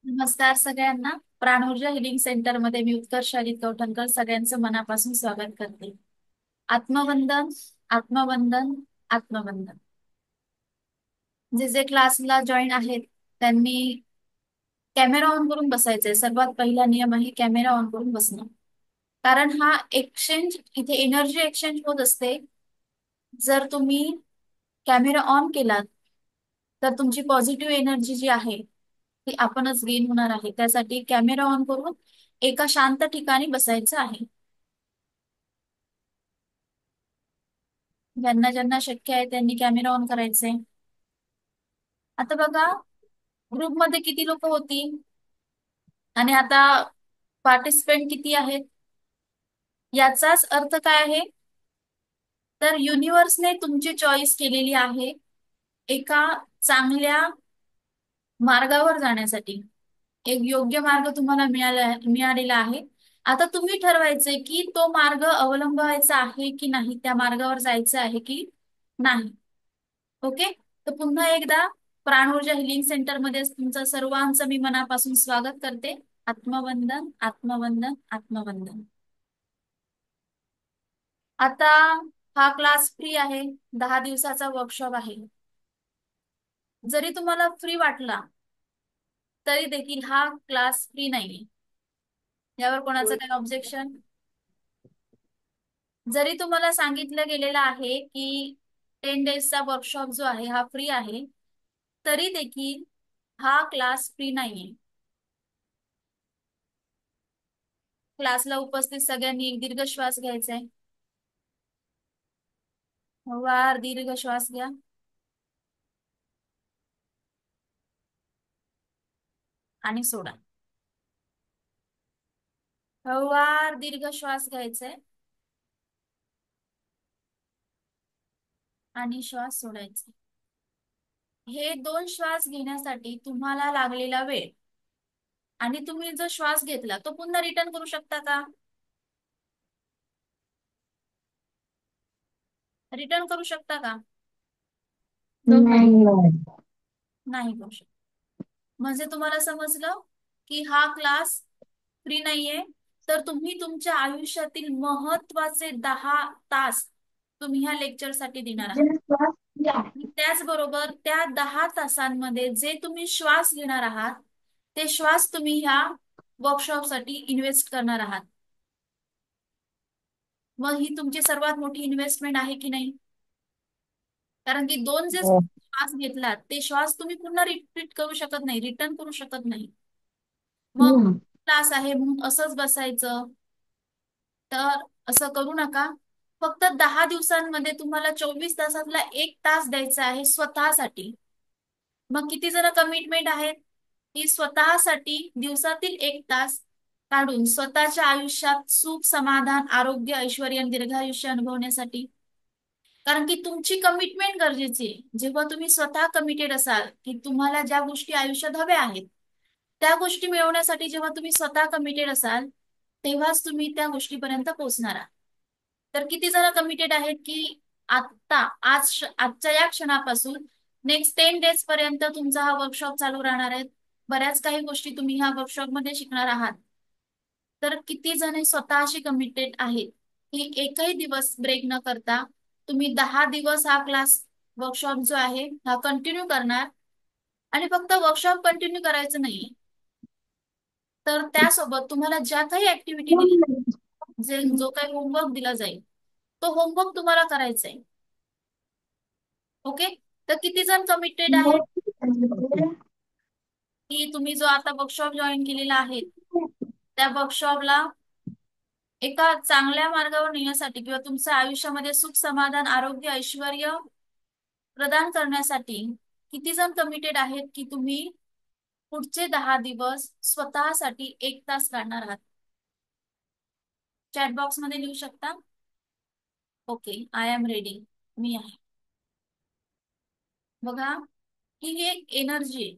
नमस्कार सगळ्यांना. प्राणऊर्जा healing centre मध्ये मी उत्कर्ष अजित कवठणकर सगळ्यांचं मनापासून स्वागत करते. आत्मवंदन, आत्मवंदन, आत्मवंदन. जे जे क्लासला जॉईन आहेत त्यांनी कॅमेरा ऑन करून बसायचंय. सर्वात पहिला नियम आहे कॅमेरा ऑन करून बसणं. कारण हा एक्सचेंज, इथे एनर्जी एक्सचेंज होत असते. जर तुम्ही कॅमेरा ऑन केलात तर तुमची पॉझिटिव्ह एनर्जी जी आहे ती आपणच गेन होणार आहे. त्यासाठी कॅमेरा ऑन करून एका शांत ठिकाणी बसायचं आहे. ज्यांना ज्यांना शक्य आहे त्यांनी कॅमेरा ऑन करायचे. आता बघा, ग्रुपमध्ये किती लोक होती आणि आता पार्टिसिपेंट किती आहेत, याचाच अर्थ काय आहे? तर युनिव्हर्सने तुमची चॉईस केलेली आहे एका चांगल्या मार्गावर जाण्यासाठी. एक योग्य मार्ग तुम्हाला मिळालेला आहे. आता तुम्ही ठरवायचंय की तो मार्ग अवलंबायचा आहे की नाही, त्या मार्गावर जायचं आहे की नाही. ओके. तर पुन्हा एकदा प्राण ऊर्जा हिलिंग सेंटर मध्ये तुमचं सर्वांचं मी मनापासून स्वागत करते. आत्मवंदन, आत्मवंदन, आत्मवंदन. आता हा क्लास फ्री आहे. 10 दिवसाचा वर्कशॉप आहे. जरी तुम्हाला फ्री वाटला तरी देखील हा क्लास फ्री नाहीये. यावर कोणाचं काही ऑब्जेक्शन? जरी तुम्हाला सांगितलं गेलेलं आहे की 10 डेजचा वर्कशॉप जो आहे हा फ्री आहे, तरी देखील हा क्लास फ्री नाहीये. क्लासला उपस्थित सगळ्यांनी एक दीर्घ श्वास घ्यायचा आहे. वार दीर्घ श्वास घ्या आणि सोडा. वार दीर्घ श्वास घ्यायचाय आणि श्वास सोडायचा. हे 2 श्वास घेण्यासाठी तुम्हाला लागलेला वेळ आणि तुम्ही जो श्वास घेतला तो पुन्हा रिटर्न करू शकता का? रिटर्न करू शकता का? नाही. नाही करू शकता. म्हणजे तुम्हाला समजलं की हा क्लास फ्री नाहीये. तर तुम्ही तुमच्या आयुष्यातील महत्वाचे 10 तास तुम्ही ह्या लेक्चरसाठी देणार आहात. त्याचबरोबर त्या 10 तासांमध्ये जे तुम्ही श्वास घेणार आहात ते श्वास तुम्ही ह्या वर्कशॉपसाठी इन्व्हेस्ट करणार आहात. मग ही तुमची सर्वात मोठी इन्व्हेस्टमेंट आहे की नाही? कारण की दोन जे हो. श्वास घेतलात ते श्वास तुम्ही पुन्हा रिपीट करू शकत नाही, रिटर्न करू शकत नाही. मग हम्म. क्लास आहे म्हणून असंच बसायचं तर असं करू नका. फक्त 10 दिवसांमध्ये तुम्हाला 24 तासातला 1 तास द्यायचा आहे स्वतःसाठी. मग किती जण कमिटमेंट आहेत की स्वतःसाठी दिवसातील 1 तास काढून स्वतःच्या आयुष्यात सुख, समाधान, आरोग्य, ऐश्वर्य आणि दीर्घायुष्य अनुभवण्यासाठी? कारण की तुमची कमिटमेंट गरजेची आहे. जेव्हा तुम्ही स्वतः कमिटेड असाल की तुम्हाला ज्या गोष्टी आयुष्यात हव्या आहेत त्या गोष्टी मिळवण्यासाठी, जेव्हा तुम्ही स्वतः कमिटेड असाल तेव्हाच तुम्ही त्या गोष्टीपर्यंत पोहोचणार आहात. तर किती जण कमिटेड आहेत की आता आजच्या या क्षणापासून नेक्स्ट 10 डेज पर्यंत तुमचा हा वर्कशॉप चालू राहणार आहे? बऱ्याच काही गोष्टी तुम्ही ह्या वर्कशॉप मध्ये शिकणार आहात. तर किती जण स्वतःशी कमिटेड आहेत की एकही दिवस ब्रेक न करता तुम्ही 10 दिवस हा क्लास, वर्कशॉप जो आहे हा कंटिन्यू करणार? आणि फक्त वर्कशॉप कंटिन्यू करायचं नाही, तर त्यासोबत तुम्हाला ज्या काही ऍक्टिव्हिटी दिली, जो काही होमवर्क दिला जाईल तो होमवर्क तुम्हाला करायचा आहे. ओके. तर किती जण कमिटेड आहेत की तुम्ही जो आता वर्कशॉप जॉईन केलेला आहे त्या वर्कशॉपला एका चांगल्या मार्गावर नेण्यासाठी किंवा तुमच्या आयुष्यामध्ये सुख, समाधान, आरोग्य, ऐश्वर प्रदान करण्यासाठी किती जण कमिटेड आहेत की तुम्ही पुढचे 10 दिवस स्वतःसाठी 1 तास काढणार आहात? चॅट बॉक्स मध्ये लिहू शकता. Okay, I am ready. मी आहे. बघा, ही एक एनर्जी आहे.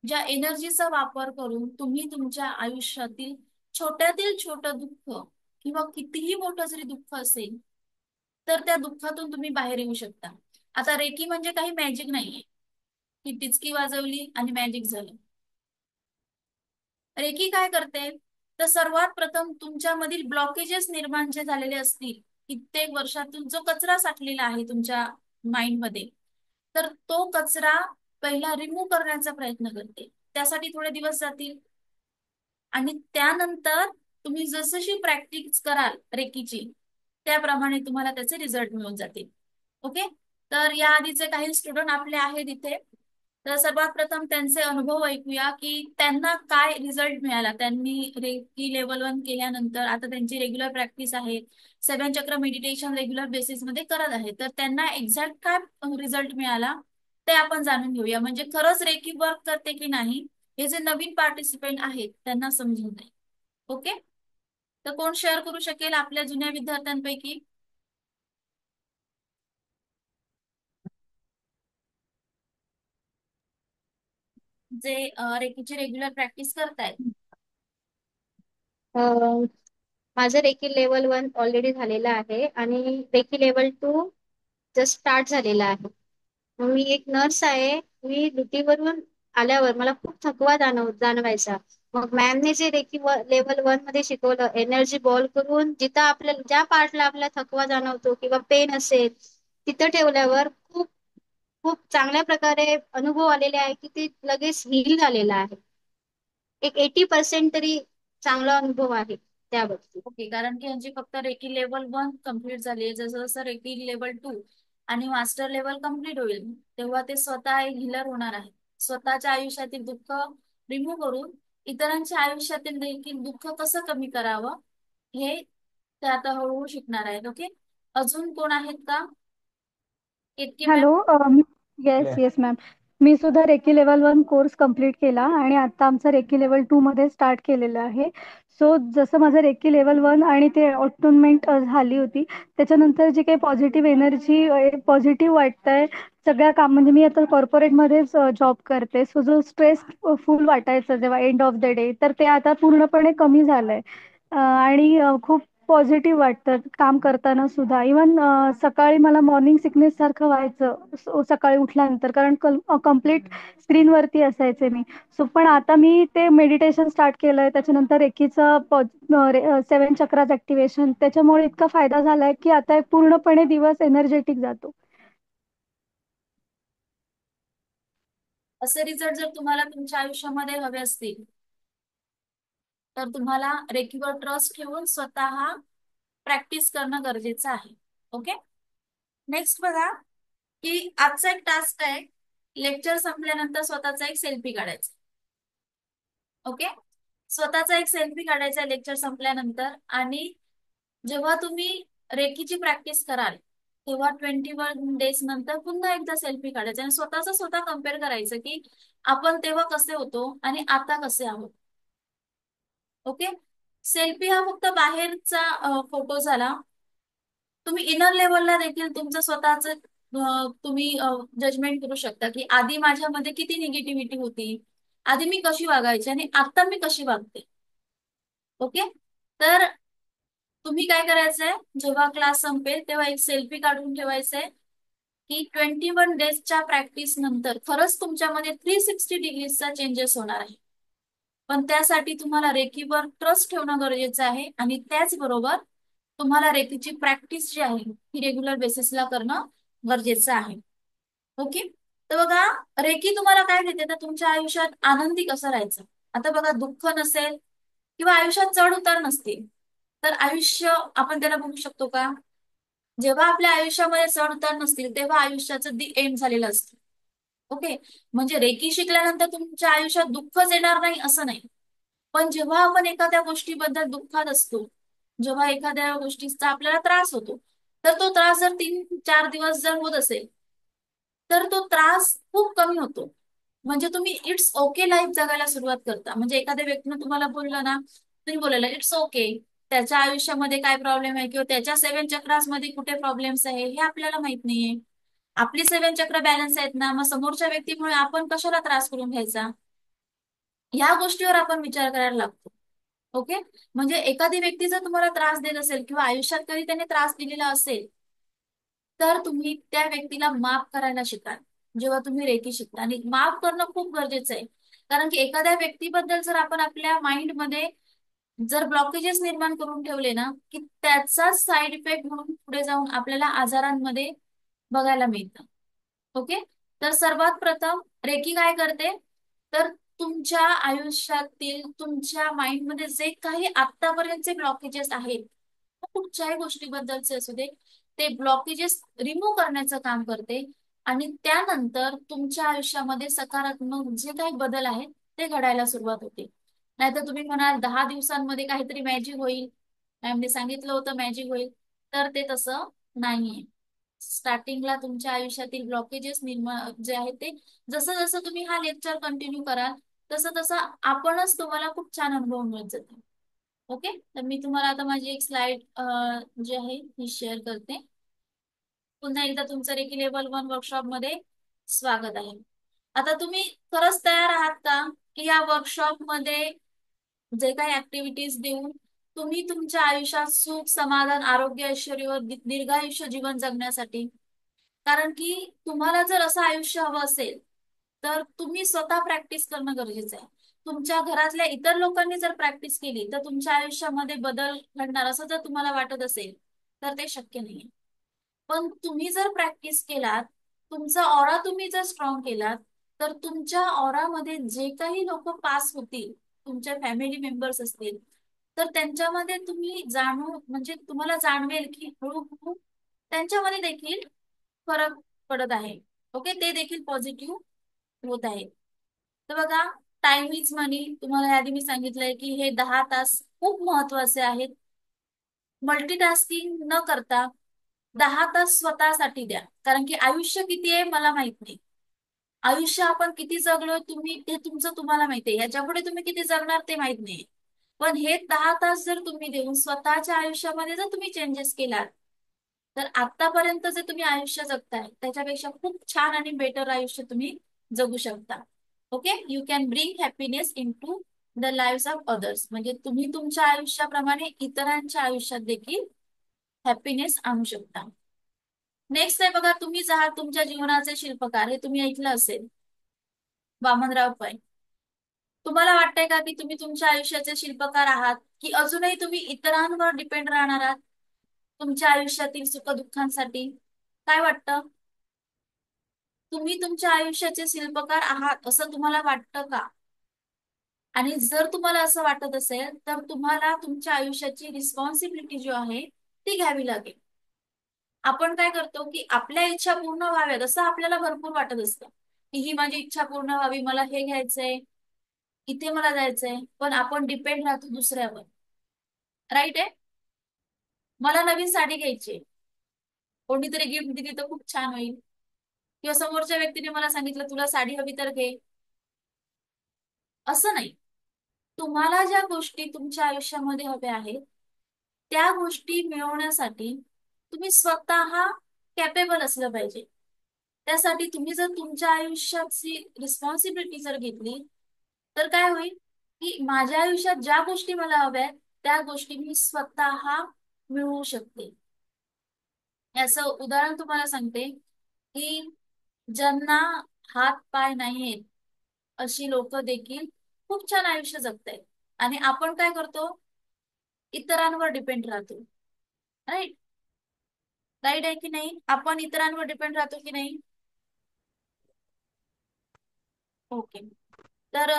ज्या एनर्जीचा वापर करून तुम्ही तुमच्या आयुष्यातील छोट्यातील छोटं दुःख किंवा कितीही मोठं जरी दुःख असेल तर त्या दुःखातून तुम्ही बाहेर येऊ शकता. आता रेकी म्हणजे काही मॅजिक नाहीये ही टिचकी वाजवली आणि मॅजिक झालं. रेकी काय करते, तर सर्वात प्रथम तुमच्यामधील ब्लॉकेजेस निर्माण जे झालेले असतील कित्येक वर्षातून, जो कचरा साठलेला आहे तुमच्या माइंडमध्ये, तर तो कचरा पहिला रिमूव्ह करण्याचा प्रयत्न करते. त्यासाठी थोडे दिवस जातील आणि त्यानंतर तुम्ही जसशी प्रॅक्टिस कराल रेकीची, त्याप्रमाणे तुम्हाला त्याचे रिझल्ट मिळून जातील. ओके. तर या आधीचे काही स्टुडंट आपले आहेत इथे. तर सर्वात प्रथम त्यांचे अनुभव ऐकूया की त्यांना काय रिझल्ट मिळाला. त्यांनी रेकी लेवल 1 केल्यानंतर आता त्यांची रेग्युलर प्रॅक्टिस आहे, 7 चक्र मेडिटेशन रेग्युलर बेसिसमध्ये करत आहे. तर त्यांना एक्झॅक्ट काय रिझल्ट मिळाला ते आपण जाणून घेऊया, म्हणजे खरंच रेकी वर्क करते की नाही हे जे नवीन पार्टिसिपेंट आहेत त्यांना समजून जाईल. ओके. तर कोण शेअर करू शकेल आपल्या जुन्या विद्यार्थ्यांपैकी, जे रेकीची रेग्युलर प्रॅक्टिस करतायत? अ, माझं रेकी लेवल 1 ऑलरेडी झालेलं आहे आणि रेकी लेवल 2 जस्ट स्टार्ट झालेला आहे. मग मी एक नर्स आहे. मी ड्युटीवरून आल्यावर मला खूप थकवा जाणवायचा. मग मॅमने जे रेकी लेवल 1 मध्ये शिकवलं, एनर्जी बॉल करून जिथं आपल्याला ज्या पार्टला आपला थकवा जाणवतो किंवा पेन असेल तिथं ठेवल्यावर खूप खूप चांगल्या प्रकारे अनुभव आलेले आहे की ते लगेच हील झालेलं आहे. एक 80% तरी चांगला अनुभव आहे त्या बाबतीत. ओके, कारण की यांची फक्त रेकी लेवल 1 कम्प्लीट झाली आहे. जसं जसं रेकी लेवल 2 आणि मास्टर लेवल कम्प्लीट होईल तेव्हा ते स्वतः हिलर होणार आहे. स्वतःच्या आयुष्यातील दुःख रिमूव्ह करून इतरांच्या आयुष्यातील देखील दुःख कसं कमी करावं हे ते आता हळूहळू शिकणार आहेत. ओके. अजून कोण आहेत का? इतके ma'am. Hello. Yes yes ma'am. मी सुद्धा रेकी लेवल 1 कोर्स कंप्लीट केला आणि आता आमचं रेकी लेवल 2 मध्ये स्टार्ट केलेलं आहे. सो जसं माझं रेकी लेवल 1 आणि ते ऑटोनमेंट झाली होती, त्याच्यानंतर जी काही पॉझिटिव्ह एनर्जी, पॉझिटिव्ह वाटतंय सगळ्या काम, म्हणजे मी आता कॉर्पोरेटमध्येच जॉब करते. सो जो स्ट्रेस फुल वाटायचं जेव्हा एंड ऑफ द डे, तर ते आता पूर्णपणे कमी झालंय. आणि खूप पॉझिटिव्ह वाटतं काम करताना सुद्धा. इवन सकाळी मला मॉर्निंग सिकनेस सारखं व्हायचं सकाळी उठल्यानंतर, कारण कम्प्लीट स्क्रीनवरती असायचे मी. सो पण आता मी ते मेडिटेशन स्टार्ट केलंय, त्याच्यानंतर एकीचं 7 चक्राज ऍक्टिव्हेशन, त्याच्यामुळे इतका फायदा झालाय की आता पूर्णपणे दिवस एनर्जेटिक जातो. असे रिझल्ट जर तुम्हाला तुमच्या आयुष्यामध्ये हवे असतील तर तुम्हाला रेकीवर ट्रस्ट ठेवून स्वतः प्रॅक्टिस करणं गरजेचं आहे. ओके. नेक्स्ट बघा की आजचा एक टास्क आहे, लेक्चर संपल्यानंतर स्वतःचा एक सेल्फी काढायचा. ओके. स्वतःचा एक सेल्फी काढायचा लेक्चर संपल्यानंतर, आणि जेव्हा तुम्ही रेकीची प्रॅक्टिस कराल तेव्हा 21 डेज नंतर पुन्हा एकदा सेल्फी काढायचा आणि स्वतःच स्वतः कम्पेअर करायचं की आपण तेव्हा कसे होतो आणि आता कसे आहोत. ओके. सेल्फी हा फक्त बाहेरचा फोटो झाला. तुम्ही इनर लेवलला देखील तुमचं स्वतःच तुम्ही जजमेंट करू शकता की आधी माझ्यामध्ये किती निगेटिव्हिटी होती, आधी मी कशी वागायची आणि आता मी कशी वागते. ओके. तर तुम्ही काय करायचंय, जेव्हा क्लास संपेल तेव्हा एक सेल्फी काढून ठेवायचंय की 21 डेजच्या प्रॅक्टिस नंतर खरंच तुमच्यामध्ये 360 डिग्रीजचा चेंजेस होणार आहे. पण त्यासाठी तुम्हाला रेकीवर ट्रस्ट ठेवणं गरजेचं आहे आणि त्याचबरोबर तुम्हाला रेकीची प्रॅक्टिस जी आहे ती रेग्युलर बेसिसला करणं गरजेचं आहे. ओके. तर बघा, रेकी तुम्हाला काय देते, तर तुमच्या आयुष्यात आनंदी कसं राहायचं. आता बघा, दुःख नसेल किंवा आयुष्यात चढ उतार नसतील तर आयुष्य आपण त्याला बघू शकतो का? जेव्हा आपल्या आयुष्यामध्ये चढ उतार नसतील तेव्हा आयुष्याचं दी एंड झालेलं असतं. ओके. म्हणजे रेकी शिकल्यानंतर तुमच्या आयुष्यात दुःखच येणार नाही असं नाही. पण जेव्हा आपण एखाद्या गोष्टीबद्दल दुःखात असतो, जेव्हा एखाद्या गोष्टीचा आपल्याला त्रास होतो, तर तो त्रास जर 3-4 दिवस जर होत असेल तर तो त्रास खूप कमी होतो. म्हणजे तुम्ही इट्स ओके लाईफ जगायला सुरुवात करता. म्हणजे एखाद्या व्यक्तीनं तुम्हाला बोललं ना, तुम्ही बोलायला इट्स ओके. त्याच्या आयुष्यामध्ये काय प्रॉब्लेम आहे किंवा त्याच्या 7 चक्रास मध्ये कुठे प्रॉब्लेम्स आहे हे आपल्याला माहित नाहीये. आपली 7 चक्र बॅलन्स आहेत ना, मग समोरच्या व्यक्तीमुळे आपण कशाला त्रास करून घ्यायचा. ह्या गोष्टीवर आपण विचार करायला लागतो. ओके. म्हणजे एखादी व्यक्ती जर तुम्हाला त्रास देत असेल किंवा आयुष्यात कधी त्याने त्रास दिलेला असेल तर तुम्ही त्या व्यक्तीला माफ करायला शिकाल. जेव्हा तुम्ही रेकी शिकता. आणि माफ करणं खूप गरजेचं आहे, कारण की एखाद्या व्यक्तीबद्दल जर आपण आपल्या माइंडमध्ये जर ब्लॉकेजेस निर्माण करून ठेवले ना, की त्याचाच साईड इफेक्ट म्हणून पुढे जाऊन आपल्याला आजारांमध्ये बघायला मिळतं. ओके. तर सर्वात प्रथम रेकी काय करते, तर तुमच्या आयुष्यातील तुमच्या माइंडमध्ये जे काही आतापर्यंतचे ब्लॉकेजेस आहेत, कुठच्याही गोष्टीबद्दलचे असू दे, ते ब्लॉकेजेस रिमूव्ह करण्याचं काम करते. आणि त्यानंतर तुमच्या आयुष्यामध्ये सकारात्मक जे काही बदल आहेत ते घडायला सुरुवात होते. नाहीतर तुम्ही म्हणाल 10 दिवसांमध्ये काहीतरी मॅजिक होईल, मॅमने सांगितलं होतं मॅजिक होईल, तर ते तसं नाहीये. स्टार्टिंगला तुमच्या आयुष्यातील ब्लॉकेजेस निर्माण जे आहेत ते, जसं जसं तुम्ही हा लेक्चर कंटिन्यू कराल तसं तसं आपणच तुम्हाला खूप छान अनुभव मिळत जातील. ओके. तर मी तुम्हाला आता माझी एक स्लाइड जी आहे ती शेअर करते. पुन्हा एकदा तुमचं रेकी लेवल 1 वर्कशॉप मध्ये स्वागत आहे. आता तुम्ही खरंच तयार आहात का, की या वर्कशॉप मध्ये जे काही ऍक्टिव्हिटीज देऊन तुम्ही तुमच्या आयुष्यात सुख, समाधान, आरोग्य, ऐश्वर्य व दीर्घायुष्य जीवन जगण्यासाठी? कारण की तुम्हाला जर असं आयुष्य हवं असेल तर तुम्ही स्वतः प्रॅक्टिस करणं गरजेचं आहे. तुमच्या घरातल्या इतर लोकांनी जर प्रॅक्टिस केली तर तुमच्या आयुष्यामध्ये बदल घडणार असं जर तुम्हाला वाटत असेल तर ते शक्य नाहीये. पण तुम्ही जर प्रॅक्टिस केलात, तुमचा ऑरा तुम्ही जर स्ट्रॉंग केलात, तर तुमच्या ऑरामध्ये जे काही लोक पास होतील, तुमच्या फॅमिली मेंबर्स असतील, तर त्यांच्यामध्ये तुम्ही जाणू म्हणजे तुम्हाला जाणवेल की हळूहळू त्यांच्यामध्ये देखील फरक पडत आहे. ओके. ते देखील पॉझिटिव्ह होत आहे. तर बघा, टाइम इज मनी. तुम्हाला याआधी मी सांगितलंय की हे 10 तास खूप महत्वाचे आहेत. मल्टीटास्किंग न करता 10 तास स्वतःसाठी द्या. कारण की आयुष्य किती आहे मला माहित नाही. आयुष्य आपण किती जगलो तुम्ही ते तुमचं तुम्हाला माहिती आहे. याच्यापुढे तुम्ही किती जगणार ते माहित नाही. पण हे 10 तास जर तुम्ही देऊन स्वतःच्या आयुष्यामध्ये जर तुम्ही चेंजेस केलात, तर आतापर्यंत जे तुम्ही आयुष्य जगताय त्याच्यापेक्षा खूप छान आणि बेटर आयुष्य तुम्ही जगू शकता. Okay. You can bring happiness into the live of others. म्हणजे तुम्ही तुमच्या आयुष्याप्रमाणे इतरांच्या आयुष्यात देखील हॅपीनेस आणू शकता. नेक्स्ट आहे बघा, तुम्हीच आहात तुमच्या जीवनाचे शिल्पकार. हे तुम्ही ऐकलं असेल, वामनराव पै. तुम्हाला वाटतंय का की तुम्ही तुमच्या आयुष्याचे शिल्पकार आहात, की अजूनही तुम्ही इतरांवर डिपेंड राहणार आहात तुमच्या आयुष्यातील सुखदुःखांसाठी? काय वाटतं? तुम्ही तुमच्या आयुष्याचे शिल्पकार आहात असं तुम्हाला वाटतं का? आणि जर तुम्हाला असं वाटत असेल तर तुम्हाला तुमच्या आयुष्याची रिस्पॉन्सिबिलिटी जी आहे ती घ्यावी लागेल. आपण काय करतो की आपल्या इच्छा पूर्ण व्हाव्यात असं आपल्याला भरपूर वाटत असतं, की ही माझी इच्छा पूर्ण व्हावी, मला हे घ्यायचंय, इथे मला जायचंय, पण आपण डिपेंड राहतो दुसऱ्यावर. राईट आहे. मला नवीन साडी घ्यायची, कोणीतरी गिफ्ट दिली तर खूप छान होईल, किंवा समोरच्या व्यक्तीने मला सांगितलं तुला साडी हवी तर घे. असं नाही. तुम्हाला ज्या गोष्टी तुमच्या आयुष्यामध्ये हव्या आहेत त्या गोष्टी मिळवण्यासाठी तुम्ही स्वतः कॅपेबल असलं पाहिजे. त्यासाठी तुम्ही जर तुमच्या आयुष्याची रिस्पॉन्सिबिलिटी जर घेतली तर काय होईल, की माझ्या आयुष्यात ज्या गोष्टी मला हव्या त्या गोष्टी मी स्वतः मिळवू शकते. याचं उदाहरण तुम्हाला सांगते की ज्यांना हात पाय नाहीयेत अशी लोक देखील खूप छान आयुष्य जगतायत. आणि आपण काय करतो, इतरांवर डिपेंड राहतो. राईट. राईट आहे की नाही? आपण इतरांवर डिपेंड राहतो की नाही? ओके. तर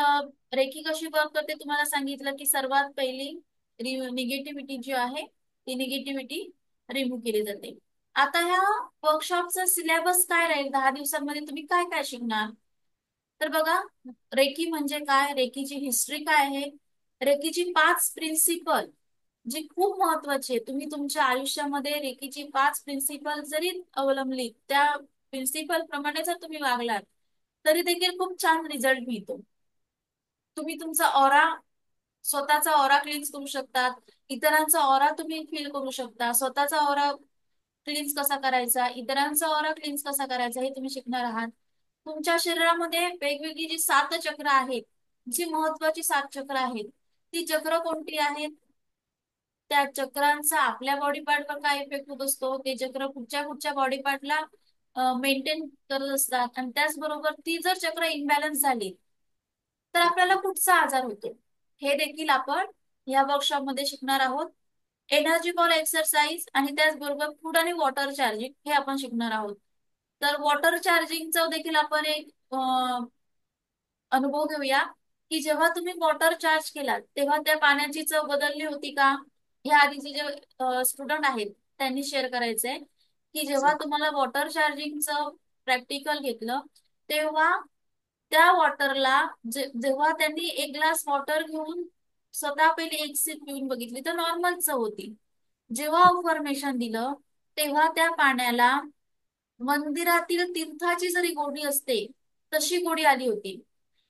रेखी कशी वर्क करते तुम्हाला सांगितलं, की सर्वात पहिली निगेटिव्हिटी जी आहे ती निगेटिव्हिटी रिमूव्ह केली जाते. आता ह्या वर्कशॉपचा सिलेबस काय राहील, 10 दिवसांमध्ये तुम्ही काय काय शिकणार? तर बघा, रेकी म्हणजे काय, रेकीची हिस्ट्री काय आहे, रेकीची 5 प्रिन्सिपल जी खूप महत्वाची आहे. तुम्ही तुमच्या आयुष्यामध्ये रेकीची 5 प्रिन्सिपल जरी अवलंबली, त्या प्रिन्सिपल प्रमाणे जर तुम्ही वागलात तरी देखील खूप छान रिझल्ट मिळतो. तुम्ही तुमचा ऑरा, स्वतःचा ऑरा क्लीन्स करू शकतात, इतरांचा ऑरा तुम्ही फील करू शकता, स्वतःचा ऑरा क्लीन्स कसा करायचा, इतरांचा ऑरा क्लीन्स कसा करायचा हे तुम्ही शिकणार आहात. तुमच्या शरीरामध्ये वेगवेगळी जी 7 चक्र आहेत, जी महत्वाची 7 चक्र आहेत, ती चक्र कोणती आहेत, त्या चक्रांचा आपल्या बॉडी पार्टवर काय इफेक्ट होत असतो, ते चक्र कुठच्या कुठच्या बॉडी पार्टला मेंटेन करत असतात, आणि त्याचबरोबर ती जर चक्र इम्बॅलन्स झाली तर आपल्याला कुठचा आजार होतो हे देखील आपण या वर्कशॉप मध्ये शिकणार आहोत. एनर्जी फॉर एक्सरसाइज आणि त्याचबरोबर फूड आणि वॉटर चार्जिंग हे आपण शिकणार आहोत. तर वॉटर चार्जिंगचा देखील आपण एक अनुभव घेऊया की जेव्हा तुम्ही वॉटर चार्ज केलात तेव्हा त्या पाण्याची चव बदलली होती का. ह्या आधीचे जे स्टुडंट आहेत त्यांनी शेअर करायचंय की जेव्हा तुम्हाला वॉटर चार्जिंगचं प्रॅक्टिकल घेतलं तेव्हा त्या वॉटरला जेव्हा त्यांनी एक ग्लास वॉटर घेऊन स्वतः पहिले एक सिप पिऊन बघितली तर नॉर्मल चव होती. जेव्हा इन्फॉर्मेशन दिलं तेव्हा त्या पाण्याला मंदिरातील तीर्थाची जरी गोडी असते तशी गोडी आली होती.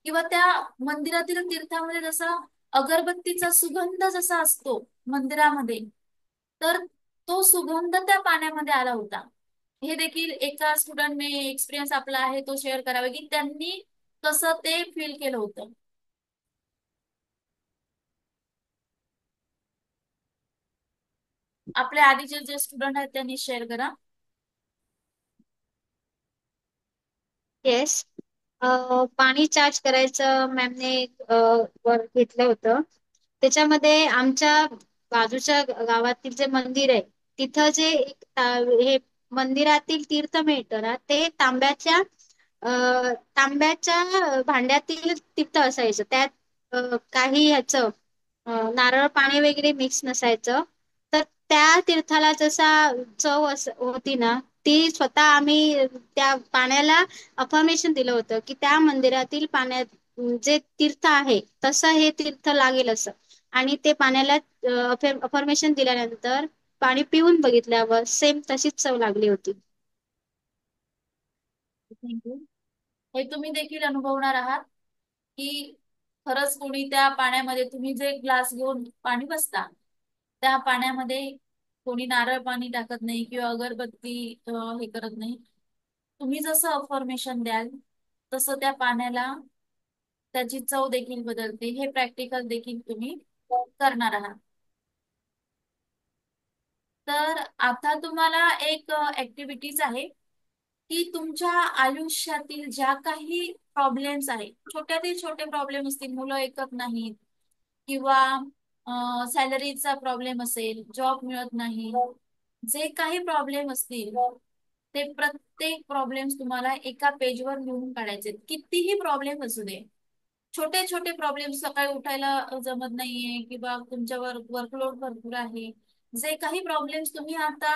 किंवा त्या मंदिरातील तीर्थामध्ये जसा अगरबत्तीचा सुगंध जसा असतो मंदिरामध्ये, तर तो सुगंध त्या पाण्यामध्ये आला होता. हे देखील एका स्टुडंटने एक्सपिरियन्स आपला आहे तो शेअर करावा की त्यांनी कसं ते फील केलं होतं. आपल्या आधीचे जे स्टुडंट आहेत त्यांनी शेअर करा. येस. पाणी चार्ज करायचं मॅमने वर्क घेतलं होतं. त्याच्यामध्ये आमच्या बाजूच्या गावातील जे मंदिर आहे तिथं जे हे मंदिरातील तीर्थ मिळतं ना ते तांब्याच्या भांड्यातील तीर्थ असायचं. त्यात काही ह्याचं नारळ पाणी वगैरे मिक्स नसायचं. तर त्या तीर्थाला जसा चव होती ना ती स्वतः आम्ही त्या पाण्याला अफर्मेशन दिलं होतं की त्या मंदिरातील पाण्यात जे तीर्थ आहे तसं हे तीर्थ लागेल असं. आणि ते पाण्याला अफर्मेशन दिल्यानंतर पाणी पिऊन बघितल्यावर सेम तशीच चव लागली होती. थँक्यू. हे तुम्ही देखील अनुभवणार आहात की खरंच कोणी त्या पाण्यामध्ये तुम्ही जे ग्लास घेऊन पाणी बसता त्या पाण्यामध्ये कोणी नारळ पाणी टाकत नाही किंवा अगरबत्ती हे करत नाही. तुम्ही जसं अफर्मेशन द्याल तसं त्या पाण्याला त्याची चव देखील बदलते. हे प्रॅक्टिकल देखील तुम्ही करणार आहात. तर आता तुम्हाला एक ऍक्टिव्हिटीज आहे की तुमच्या आयुष्यातील ज्या काही प्रॉब्लेम्स आहेत, छोट्यातील छोटे प्रॉब्लेम असतील, मुलं ऐकत नाहीत किंवा सॅलरीचा प्रॉब्लेम असेल, जॉब मिळत नाही, जे काही प्रॉब्लेम असतील ते प्रत्येक प्रॉब्लेम्स तुम्हाला एका पेजवर लिहून काढायचे. कितीही प्रॉब्लेम असू दे, छोटे छोटे प्रॉब्लेम, सकाळी उठायला जमत नाहीये किंवा तुमच्यावर वर्कलोड भरपूर आहे, जे काही प्रॉब्लेम्स तुम्ही आता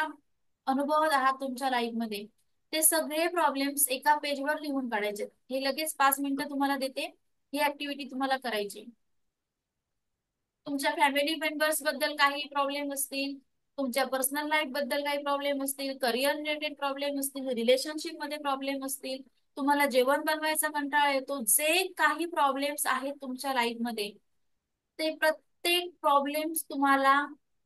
अनुभवत आहात तुमच्या लाईफ मध्ये ते सगळे प्रॉब्लेम्स एका पेजवर लिहून काढायचे. हे लगेच 5 मिनिटं तुम्हाला देते. ही ऍक्टिव्हिटी तुम्हाला करायची. तुमच्या फॅमिली मेंबर्स बद्दल काही प्रॉब्लेम असतील, तुमच्या पर्सनल लाईफ बद्दल काही प्रॉब्लेम असतील, करिअर रिलेटेड प्रॉब्लेम असतील, रिलेशनशिप मध्ये प्रॉब्लेम असतील, तुम्हाला जेवण बनवायचा कंटाळा येतो, जे काही प्रॉब्लेम्स आहेत तुमच्या लाईफ मध्ये ते प्रत्येक प्रॉब्लेम्स तुम्हाला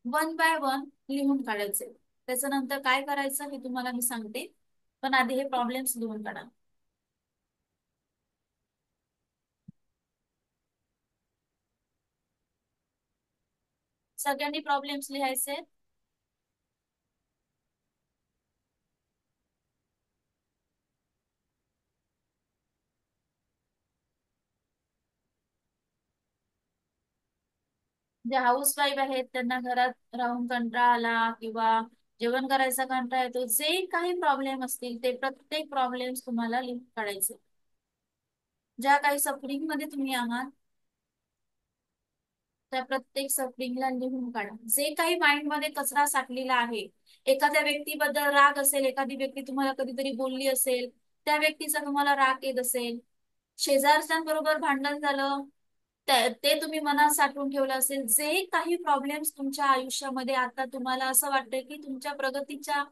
वन बाय वन लिहून काढायचे. त्याच्यानंतर काय करायचं हे तुम्हाला मी सांगते, पण आधी हे प्रॉब्लेम्स लिहून काढा. सगळ्यांनी प्रॉब्लेम्स लिहायचे. जे हाऊस वाईफ आहेत त्यांना घरात राहून कंटाळा आला किंवा जेवण करायचा कंटाळा येतो, जे काही प्रॉब्लेम असतील ते प्रत्येक प्रॉब्लेम्स तुम्हाला लिहून काढायचे. ज्या काही सफरिंग मध्ये तुम्ही आहात त्या प्रत्येक सफरिंगला लिहून काढा. जे काही माइंड मध्ये कचरा साठलेला आहे, एखाद्या व्यक्तीबद्दल राग असेल, एखादी व्यक्ती तुम्हाला कधीतरी बोलली असेल, त्या व्यक्तीचा तुम्हाला राग येत असेल, शेजारच्यांबरोबर भांडण झालं ते तुम्ही मनात साठवून ठेवलं असेल, जे काही प्रॉब्लेम्स तुमच्या आयुष्यामध्ये आता तुम्हाला असं वाटतंय की तुमच्या प्रगतीच्या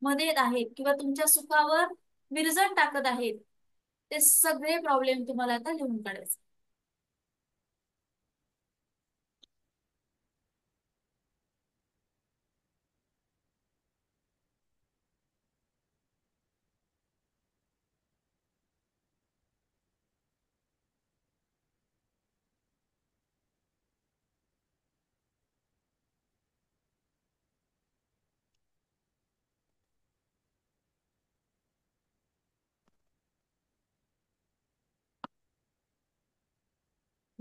मध्ये आहेत किंवा तुमच्या सुखावर विरजण टाकत आहेत, ते सगळे प्रॉब्लेम तुम्हाला आता लिहून काढायचे.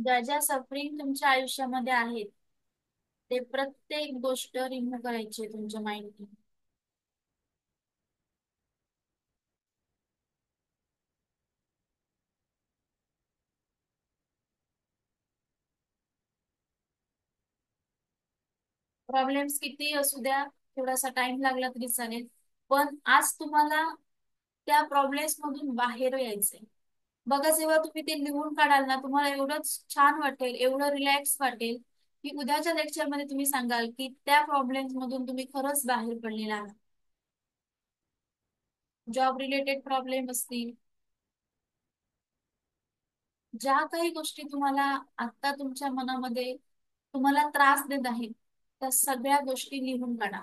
ज्या ज्या सफरिंग तुमच्या आयुष्यामध्ये आहेत ते प्रत्येक गोष्ट रिमूव्ह करायची आहे तुमच्या माइंडने. प्रॉब्लेम्स किती असू द्या, थोडासा टाइम लागला तरी चालेल, पण आज तुम्हाला त्या प्रॉब्लेम्स मधून बाहेर यायचंय. बघा, जेव्हा तुम्ही ते लिहून काढाल ना, तुम्हाला एवढंच छान वाटेल, एवढं रिलॅक्स वाटेल, की उद्याच्या लेक्चर मध्ये तुम्ही सांगाल की त्या प्रॉब्लेम्स मधून तुम्ही खरंच बाहेर पडलेला आहात. जॉब रिलेटेड प्रॉब्लेम असतील, ज्या काही गोष्टी तुम्हाला आता तुमच्या मनामध्ये तुम्हाला त्रास देत आहेत, त्या सगळ्या गोष्टी लिहून काढा.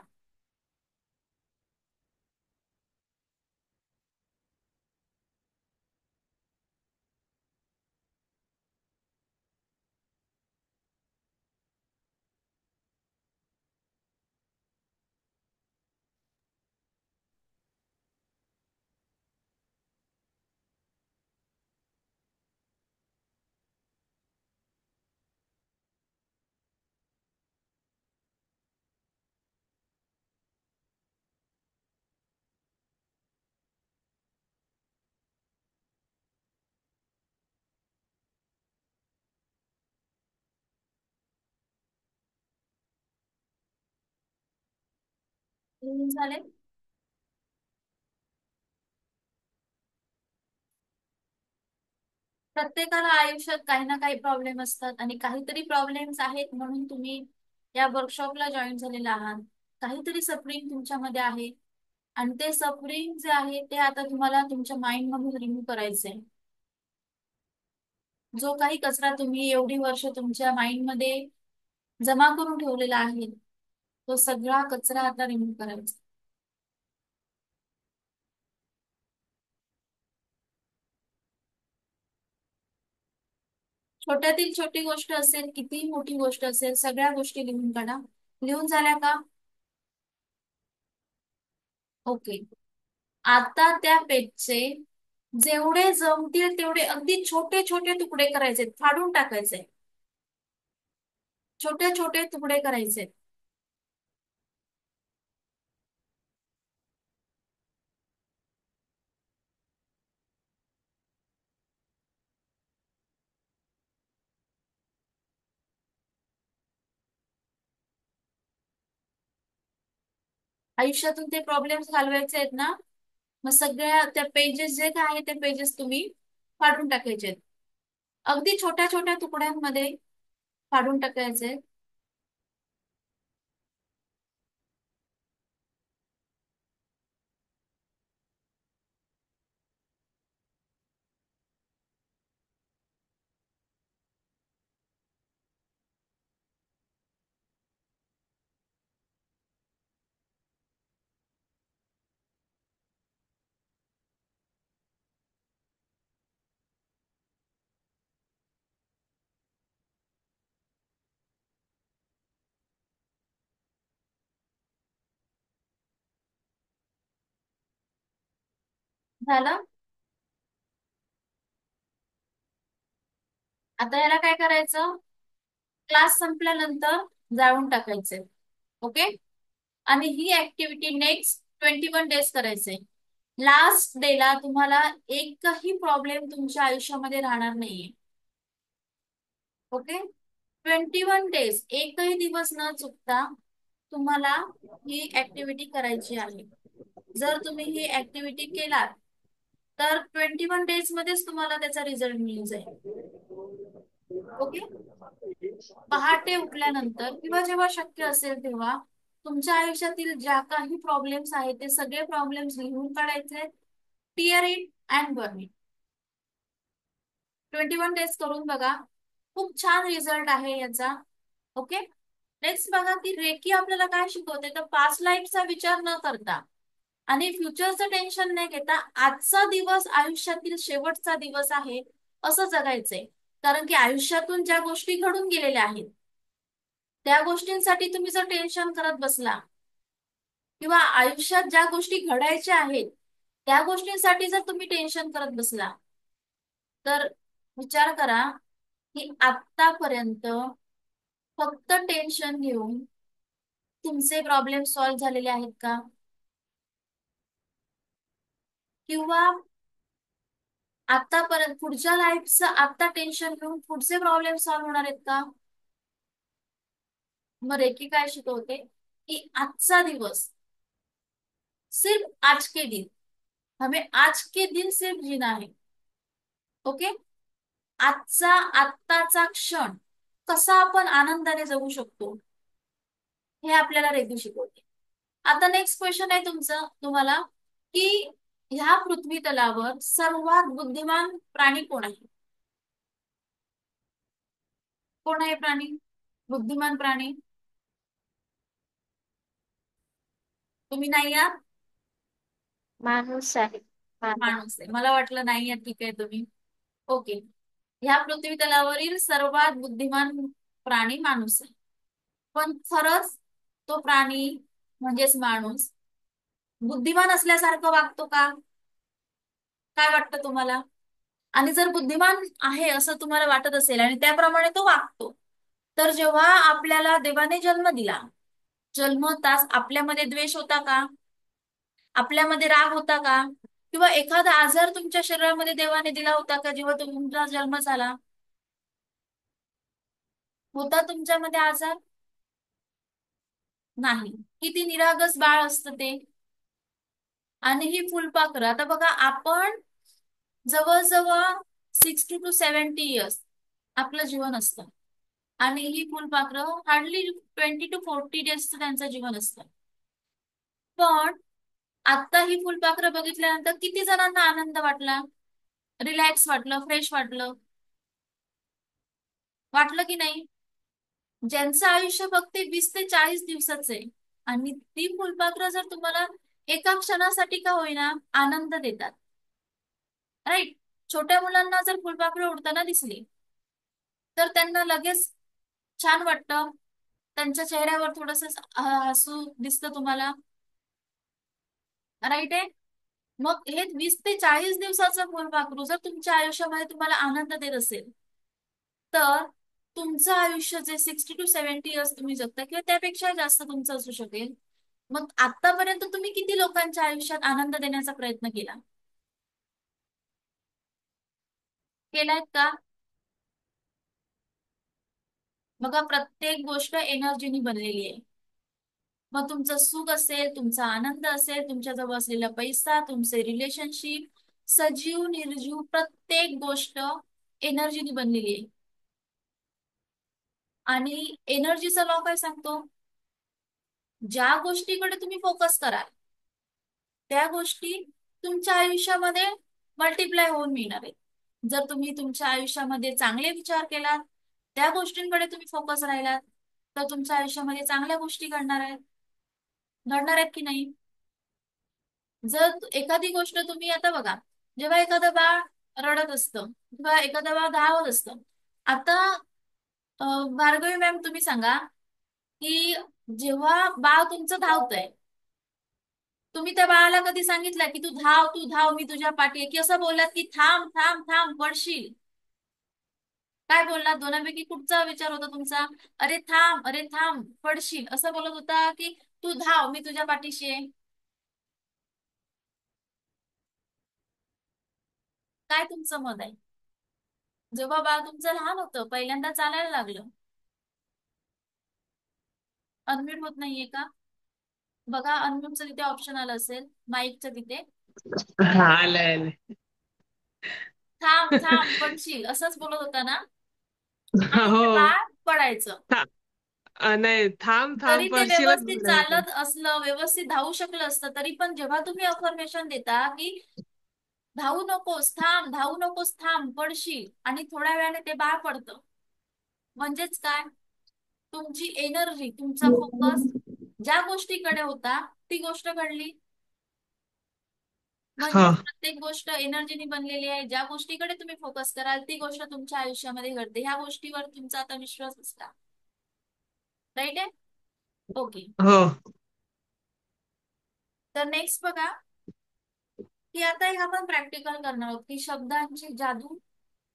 लिहून झाले? प्रत्येकाला आयुष्यात काही ना काही प्रॉब्लेम असतात आणि काहीतरी प्रॉब्लेम्स आहेत म्हणून तुम्ही या वर्कशॉपला जॉईन झालेला आहात. काहीतरी सफरिंग तुमच्यामध्ये आहे आणि ते सफरिंग जे आहे ते आता तुम्हाला तुमच्या माइंड मधून रिमूव्ह करायचंय. जो काही कचरा तुम्ही एवढी वर्ष तुमच्या माइंड मध्ये जमा करून ठेवलेला आहे, तो सगळा कचरा आता रिमूव्ह करायचा. छोट्यातील छोटी गोष्ट असेल, कितीही मोठी गोष्ट असेल, सगळ्या गोष्टी लिहून काढा. लिहून झाल्या का? ओके. आता त्या पेजचे जेवढे जमतील तेवढे अगदी छोटे छोटे तुकडे करायचे, फाडून टाकायचे, छोटे छोटे तुकडे करायचे. आयुष्यातून ते प्रॉब्लेम्स घालवायचे आहेत ना, मग सगळ्या त्या पेजेस जे काय आहे ते पेजेस तुम्ही फाडून टाकायचे आहेत. अगदी छोट्या छोट्या तुकड्यांमध्ये फाडून टाकायचे. झालं? आता याला काय करायचं? क्लास संपल्यानंतर जाळून टाकायचे. ओके. आणि ही ऍक्टिव्हिटी नेक्स्ट 21 डेज करायचे. लास्ट डेला तुम्हाला एकही प्रॉब्लेम तुमच्या आयुष्यामध्ये राहणार नाहीये. ओके. 21 डेज, एकही दिवस न चुकता तुम्हाला ही ऍक्टिव्हिटी करायची आहे. जर तुम्ही ही ऍक्टिव्हिटी केलात तर 21 डेज मध्येच तुम्हाला त्याचा रिझल्ट मिळून जाईल. ओके. पहाटे उठल्यानंतर किंवा जेव्हा शक्य असेल तेव्हा तुमच्या आयुष्यातील ज्या काही प्रॉब्लेम्स आहेत ते सगळे प्रॉब्लेम्स लिहून काढायचे, tear it and burn it. 21 days करून बघा, खूप छान रिझल्ट आहे याचा. ओके. नेक्स्ट बघा की रेकी आपल्याला काय शिकवते, तर पास्ट लाईफचा विचार न करता आणि फ्युचरचं टेन्शन नाही घेता आजचा दिवस आयुष्यातील शेवटचा दिवस आहे असं जगायचंय. कारण की आयुष्यातून ज्या गोष्टी घडून गेलेल्या आहेत त्या गोष्टींसाठी तुम्ही जर टेन्शन करत बसला किंवा आयुष्यात ज्या गोष्टी घडायच्या आहेत त्या गोष्टींसाठी जर तुम्ही टेन्शन करत बसला तर विचार करा, की आतापर्यंत फक्त टेन्शन घेऊन तुमचे प्रॉब्लेम सॉल्व्ह झालेले आहेत का? किंवा आतापर्यंत पुढच्या लाईफचं आता टेन्शन घेऊन पुढचे प्रॉब्लेम सॉल्व्ह होणार आहेत का? मग रेकी काय शिकवते की आजचा दिवस, सिर्फ आज के दिन, हमें आज के दिन सिर्फ जीना है. ओके. आजचा आत्ताचा क्षण कसा आपण आनंदाने जगू शकतो हे आपल्याला रेकी शिकवते. आता नेक्स्ट क्वेश्चन आहे तुमचं तुम्हाला की ह्या पृथ्वी तलावर सर्वात बुद्धिमान प्राणी कोण आहे? कोण आहे प्राणी, बुद्धिमान प्राणी? तुम्ही नाही आहात? माणूस आहे. मानव. माणूस आहे. मला वाटलं नाही आहात. ठीक आहे तुम्ही. ओके. ह्या पृथ्वी तलावरील सर्वात बुद्धिमान प्राणी माणूस आहे. पण खरंच तो प्राणी म्हणजेच माणूस बुद्धिमान असल्यासारखं वागतो का? काय वाटतं तुम्हाला? आणि जर बुद्धिमान आहे असं तुम्हाला वाटत असेल आणि त्याप्रमाणे तो वागतो, तर जेव्हा आपल्याला देवाने जन्म दिला, जन्मताच आपल्यामध्ये द्वेष होता का? आपल्यामध्ये राग होता का? किंवा एखादा आजार तुमच्या शरीरामध्ये देवाने दिला होता का जेव्हा तुमचा जन्म झाला? होता तुमच्यामध्ये आजार? नाही. किती निरागस बाळ असतं ते. आणि ही फुलपाखरं, आता बघा आपण जवळजवळ 60 to 70 इयर्स आपलं जीवन असतं आणि ही फुलपाखरं हार्डली 20 to 40 डेजचं त्यांचं जीवन असतं. पण आता ही फुलपाखरं बघितल्यानंतर किती जणांना आनंद वाटला, रिलॅक्स वाटलं, फ्रेश वाटलं? वाटलं की नाही? ज्यांचं आयुष्य फक्त 20 ते 40 दिवसाचं आहे आणि ती फुलपाखरं जर तुम्हाला एका क्षणासाठी का होईना आनंद देतात, राईट? छोट्या मुलांना जर फुलपाखरं उडताना दिसली तर त्यांना लगेच छान वाटतं, त्यांच्या चेहऱ्यावर थोडस हसू दिसतं तुम्हाला, राईट आहे? मग हे 20 ते 40 दिवसाचं फुलपाखरू जर तुमच्या आयुष्यामध्ये तुम्हाला आनंद देत असेल, तर तुमचं आयुष्य जे 60 to 70 इयर्स तुम्ही जगता किंवा त्यापेक्षा जास्त तुमचं असू शकेल. मग आतापर्यंत तुम्ही किती लोकांच्या आयुष्यात आनंद देण्याचा प्रयत्न केला? केलायत का? बघा, प्रत्येक गोष्ट एनर्जीनी बनलेली आहे. मग तुमचं सुख असेल, तुमचा आनंद असेल, तुमच्याजवळ असलेला पैसा, तुमचे रिलेशनशिप, सजीव निर्जीव प्रत्येक गोष्ट एनर्जीनी बनलेली आहे. आणि एनर्जीचा लॉ काय सांगतो? ज्या गोष्टीकडे तुम्ही फोकस कराल त्या गोष्टी तुमच्या आयुष्यामध्ये मल्टिप्लाय होऊन मिळणार आहेत. जर तुम्ही तुमच्या आयुष्यामध्ये चांगले विचार केलात, त्या गोष्टींकडे तुम्ही फोकस राहिलात, तर तुमच्या आयुष्यामध्ये चांगल्या गोष्टी घडणार आहेत की नाही? जर एखादी गोष्ट तुम्ही, आता बघा, जेव्हा एखादं बाळ रडत असतं किंवा एखादं बाळ धावत असतं, आता भार्गवी मॅम तुम्ही सांगा की जेव्हा बाळ तुमचं धावतंय, तुम्ही त्या बाळाला कधी सांगितलं की तू धाव, मी तुझ्या पाठी आहे, की असं बोललात की थांब थांब थांब पडशील? काय बोललात? दोनांपैकी कुठचा विचार होता तुमचा? अरे थांब पडशील असं बोलत होता की तू धाव, मी तुझ्या पाठीशी आहे? काय तुमचं मत आहे? जेव्हा बाळ तुमचं लहान होतं, पहिल्यांदा चालायला लागलं, अनम्यूट होत नाहीये का? बघा, अनम्यूटचं तिथे ऑप्शन आलं असेल, माईकच्या तिथे. हा आलंय आलंय. थांब थांब पडशील असंच बोलत होता ना? आणि ते हो. बाळ पडायचं. था- नाही, थांब तरी थांब ते पडशीलच व्यवस्थित बोलायचं. चालत असलं, व्यवस्थित धावू शकलं असतं, तरी पण जेव्हा तुम्ही अफर्मेशन देता की धावू नकोस, थांब, धावू नकोस, थांब, पडशील, आणि थोड्या वेळाने ते बाळ पडतं, म्हणजेच काय? तुमची एनर्जी, तुमचा फोकस ज्या गोष्टीकडे होता ती गोष्ट घडली. हा. म्हणजेच प्रत्येक गोष्ट एनर्जीनी बनलेली आहे. ज्या गोष्टीकडे तुम्ही फोकस कराल ती गोष्ट तुमच्या आयुष्यामध्ये घडते. ह्या गोष्टीवर तुमचा आता विश्वास असला, राईट आहे? ओके. हो. तर नेक्स्ट बघा की आता एक आपण प्रॅक्टिकल करणार आहोत की शब्दांची जादू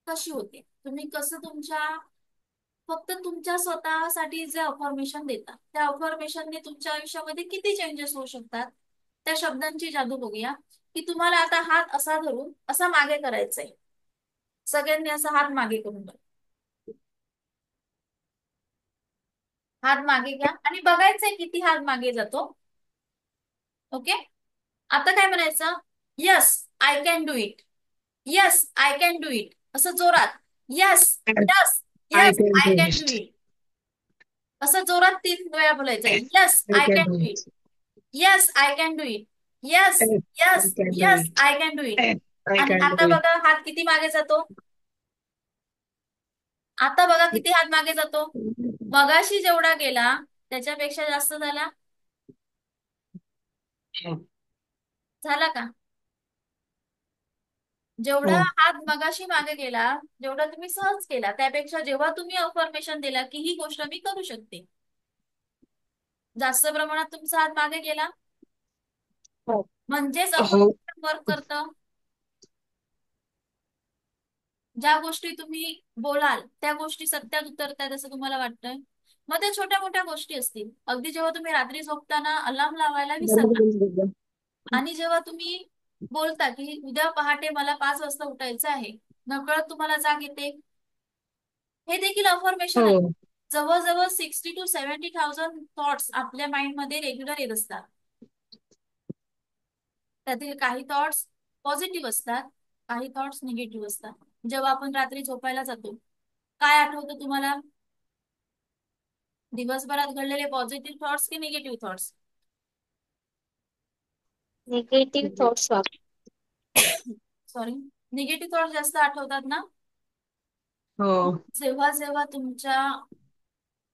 कशी होते. तुम्ही कसं फक्त तुमच्या स्वतःसाठी जे अफर्मेशन देता त्या अफर्मेशनने तुमच्या आयुष्यामध्ये किती चेंजेस होऊ शकतात, त्या शब्दांची जादू बघूया. की तुम्हाला आता हात असा धरून असा मागे करायचा आहे. सगळ्यांनी असा हात मागे करून बघा. हात मागे घ्या आणि बघायचंय किती हात मागे जातो. ओके. आता काय म्हणायचं? Yes I can do it. Yes I can do it. असं जोरात. Yes, yes, I yes can I do can do it. It. असं जोरात 3 वेळा बोलायचं. Yes I I can can do do it. It. Yes I can do it. Yes, Yes, I yes, can do yes it. I can do it. Yes, I आणि can आता do it. बघा हात किती मागे जातो. आता बघा किती हात मागे जातो. मगाशी जेवढा गेला त्याच्यापेक्षा जास्त झाला का? जेवढा हो. हात मगाशी मागे गेला, जेवढा तुम्ही सहज केला, त्यापेक्षा जेव्हा तुम्ही अफर्मेशन दिला की ही गोष्ट मी करू शकते, जास्त प्रमाणात तुमचा हात मागे गेला. म्हणजेच हो. अफर्मेशन वर्क करतं. ज्या गोष्टी तुम्ही बोलाल त्या गोष्टी सत्यात उतरतायत असं तुम्हाला वाटतंय. मग त्या छोट्या मोठ्या गोष्टी असतील. अगदी जेव्हा तुम्ही रात्री झोपताना अलार्म लावायला विसरला आणि जेव्हा तुम्ही बोलता की उद्या पहाटे मला 5 वाजता उठायचं आहे, नकळत तुम्हाला जाग येते. हे देखील अफर्मेशन आहे. हो. जवळजवळ 60,000 to 70,000 थॉट्स आपल्या माइंडमध्ये रेग्युलर येत असतात. त्यातील काही थॉट्स पॉझिटिव्ह असतात, काही थॉट्स निगेटिव्ह असतात. जेव्हा आपण रात्री झोपायला जातो, काय आठवतं तुम्हाला? दिवसभरात घडलेले पॉझिटिव्ह थॉट्स की negative thoughts? Negative thoughts sorry, negative thoughts जास्त आठवतात ना? हो. जेव्हा जेव्हा तुमच्या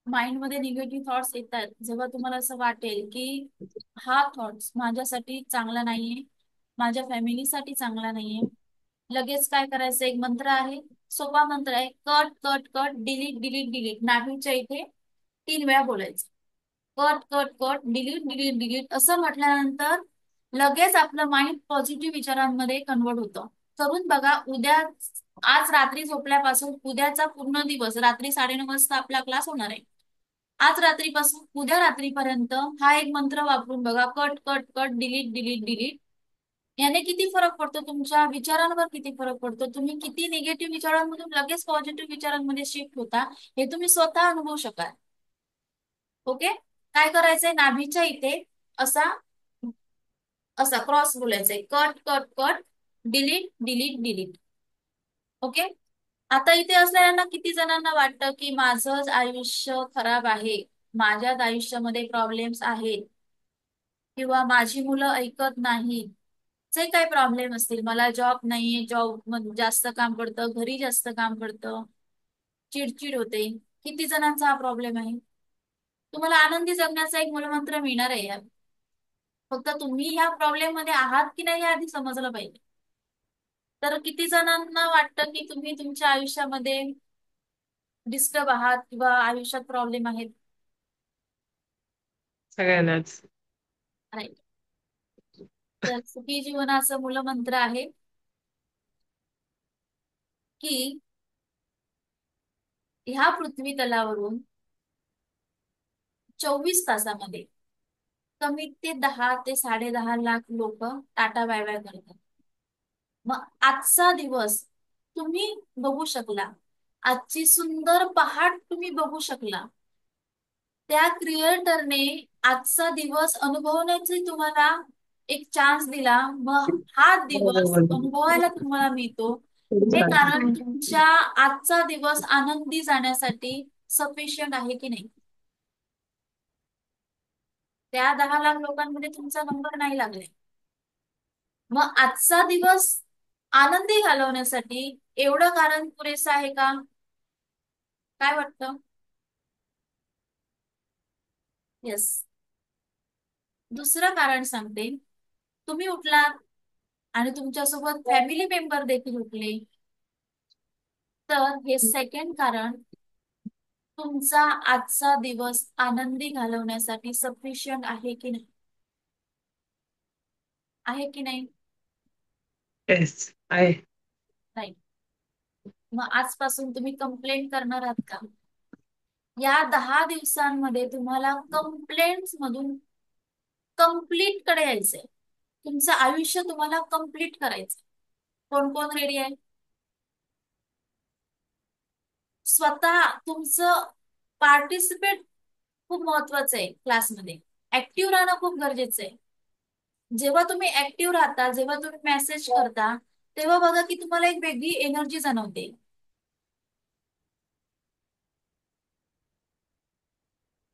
माइंडमध्ये निगेटिव्ह थॉट्स येतात, जेव्हा तुम्हाला असं वाटेल की हा थॉट्स माझ्यासाठी चांगला नाहीये, माझ्या फॅमिलीसाठी चांगला नाहीये, लगेच काय करायचं? एक मंत्र आहे, सोपा मंत्र आहे. Cut cut cut delete delete delete. नाभिच्या इथे 3 वेळा बोलायचं. Cut cut cut delete delete delete असं म्हटल्यानंतर लगेच आपलं माइंड पॉझिटिव्ह विचारांमध्ये कन्वर्ट होतं. करून बघा. आज रात्री झोपल्यापासून उद्याचा पूर्ण दिवस रात्री 9:30 वाजता आपला क्लास होणार आहे. आज रात्रीपासून उद्या रात्रीपर्यंत हा एक मंत्र वापरून बघा. Cut cut cut delete delete delete. याने किती फरक पडतो? तुमच्या विचारांवर किती फरक पडतो? तुम्ही किती निगेटिव्ह विचारांमधून लगेच पॉझिटिव्ह विचारांमध्ये शिफ्ट होता, हे तुम्ही स्वतः अनुभवू शकाल. ओके. काय करायचंय? नाभीच्या इथे असा असा क्रॉस बोलायचंय. Cut cut cut delete delete delete. Okay. आता इथे असलेल्यांना किती जणांना वाटतं की माझं आयुष्य खराब आहे, माझ्याच आयुष्यामध्ये प्रॉब्लेम्स आहेत, किंवा माझी मुलं ऐकत नाहीत, जे काही प्रॉब्लेम असतील, मला जॉब नाहीये, जॉब जास्त काम पडतं, घरी जास्त काम पडतं, चिडचिड होते, किती जणांचा हा प्रॉब्लेम आहे? तुम्हाला आनंदी जगण्याचा एक मूलमंत्र मिळणार आहे यात. फक्त तुम्ही ह्या प्रॉब्लेम मध्ये आहात की नाही हे आधी समजलं पाहिजे. तर किती जणांना वाटतं की तुम्ही तुमच्या आयुष्यामध्ये डिस्टर्ब आहात किंवा आयुष्यात प्रॉब्लेम आहेत? सगळ्यांनाच. राईट. तर सुखी जीवनाचं मूलमंत्र आहे की ह्या पृथ्वी तलावरून 24 तासामध्ये कमीत ते 10 ते 10.5 लाख लोक टाटा बाय बाय करतात. मग आजचा दिवस तुम्ही बघू शकला, आजची सुंदर पहाट तुम्ही बघू शकला, त्या क्रिएटरने आजचा दिवस अनुभवण्याचे तुम्हाला एक चान्स दिला. मग हा दिवस बरोबर. अनुभवायला तुम्हाला मिळतो, खूप हे छान. कारण तुमच्या आजचा दिवस आनंदी जाण्यासाठी सफिशियंट आहे की नाही? त्या 10 लाख लोकांमध्ये तुमचा नंबर नाही लागलाय. मग आजचा दिवस आनंदी घालवण्यासाठी एवढं कारण पुरेसं आहे का? काय वाटतं? येस. दुसरं कारण सांगते. तुम्ही उठलात आणि तुमच्यासोबत फॅमिली मेंबर देखील उठले, तर हे सेकंड कारण तुमचा आजचा दिवस आनंदी घालवण्यासाठी सफिशियंट आहे की नाही? आहे की नाही? येस आहे. राईट. मग आजपासून तुम्ही कंप्लेंट करणार आहात का? या 10 दिवसांमध्ये तुम्हाला कंप्लेंट्स मधून कंप्लीट कडे यायचंय. तुमचं आयुष्य तुम्हाला कंप्लीट करायचं. कोण कोण रेडी आहे? स्वतः तुमचं पार्टिसिपेट खूप महत्वाचं आहे क्लासमध्ये. ऍक्टिव्ह राहणं खूप गरजेचं आहे. जेव्हा तुम्ही ऍक्टिव्ह राहता, जेव्हा तुम्ही मेसेज करता, तेव्हा बघा की तुम्हाला एक वेगळी एनर्जी जाणवते.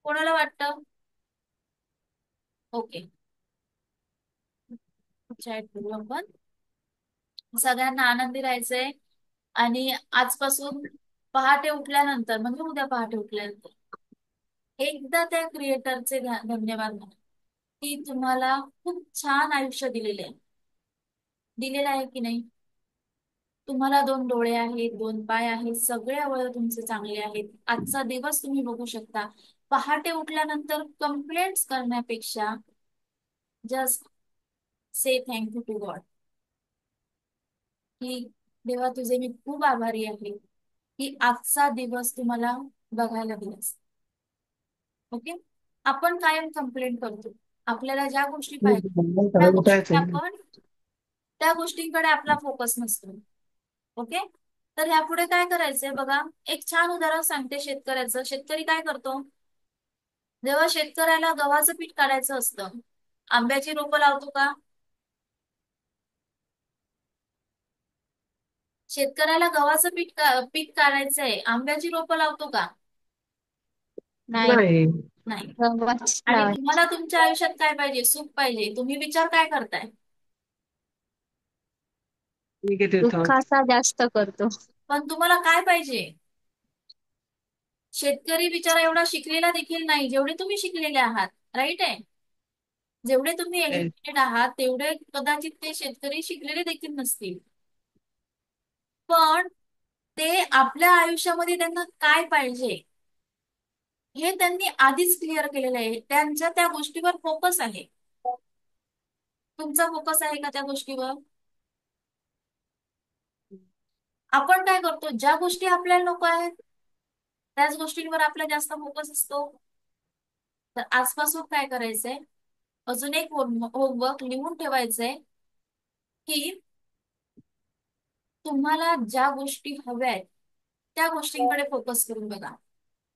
कोणाला वाटतं? ओके, चॅट करू आपण. सगळ्यांना आनंदी राहायचंय. आणि आजपासून पहाटे उठल्यानंतर, म्हणजे उद्या पहाटे उठल्यानंतर एकदा त्या क्रिएटरचे धन्यवाद म्हणा की तुम्हाला खूप छान आयुष्य दिलेलं आहे की नाही. तुम्हाला 2 डोळे आहेत, 2 पाय आहेत, सगळे अवयव तुमचे चांगले आहेत. आजचा दिवस तुम्ही बघू शकता. पहाटे उठल्यानंतर कंप्लेंट्स करण्यापेक्षा just say thank you to God की देवा तुझे मी खूप आभारी आहे की आजचा दिवस तुम्हाला बघायला दिलास. ओके. आपण कायम कंप्लेंट करतो. आपल्याला ज्या गोष्टी पाहिजे त्या गोष्टी उठायचंय. आपण त्या गोष्टींकडे आपला फोकस नसतो. ओके. तर ह्यापुढे काय करायचंय बघा. एक छान उदाहरण सांगते शेतकऱ्याचं. शेतकरी काय करतो? जेव्हा शेतकऱ्याला गव्हाचं पीठ काढायचं असतं, आंब्याची रोपं लावतो का? शेतकऱ्याला गव्हाचं पीठ काढायचंय, आंब्याची रोपं लावतो का? नाही. नाही. नाही. गव्हाच आणि लावायची. तुम्हाला तुमच्या आयुष्यात काय पाहिजे? सुख पाहिजे. तुम्ही विचार काय करताय? Negative thought. दुःखाचा जास्त करतो. पण तुम्हाला काय पाहिजे? शेतकरी बिचारा एवढा शिकलेला देखील नाही जेवढे तुम्ही शिकलेले आहात. राईट आहे? जेवढे तुम्ही एज्युकेटेड आहात तेवढे कदाचित ते शेतकरी शिकलेले देखील नसतील. पण ते आपल्या आयुष्यामध्ये त्यांना काय पाहिजे हे त्यांनी आधीच क्लिअर केलेलं आहे. त्यांच्या त्या गोष्टीवर फोकस आहे. तुमचा फोकस आहे का त्या गोष्टीवर? आपण काय करतो? ज्या गोष्टी आपल्याला नको आहेत त्याच गोष्टींवर आपला जास्त फोकस असतो. तर आजपासून काय करायचंय? अजून एक होमवर्क लिहून ठेवायचंय की तुम्हाला ज्या गोष्टी हव्या आहेत त्या गोष्टींकडे फोकस करून बघा.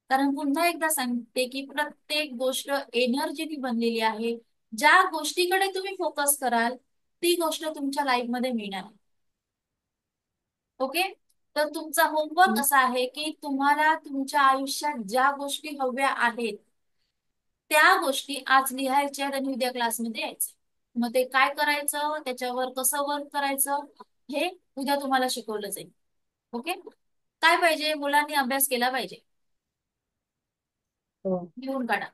कारण पुन्हा एकदा सांगते की प्रत्येक गोष्ट एनर्जीनी बनलेली आहे. ज्या गोष्टीकडे तुम्ही फोकस कराल ती गोष्ट तुमच्या लाईफमध्ये मिळणार. ओके. तर तुमचा होमवर्क असा आहे की तुम्हाला तुमच्या आयुष्यात ज्या गोष्टी हव्या आहेत त्या गोष्टी आज लिहायच्या आणि उद्या क्लासमध्ये यायचं. मग ते काय करायचं, त्याच्यावर कसं वर्क करायचं हे उद्या तुम्हाला शिकवलं जाईल. ओके. काय पाहिजे? मुलांनी अभ्यास केला पाहिजे. हो. लिहून काढा.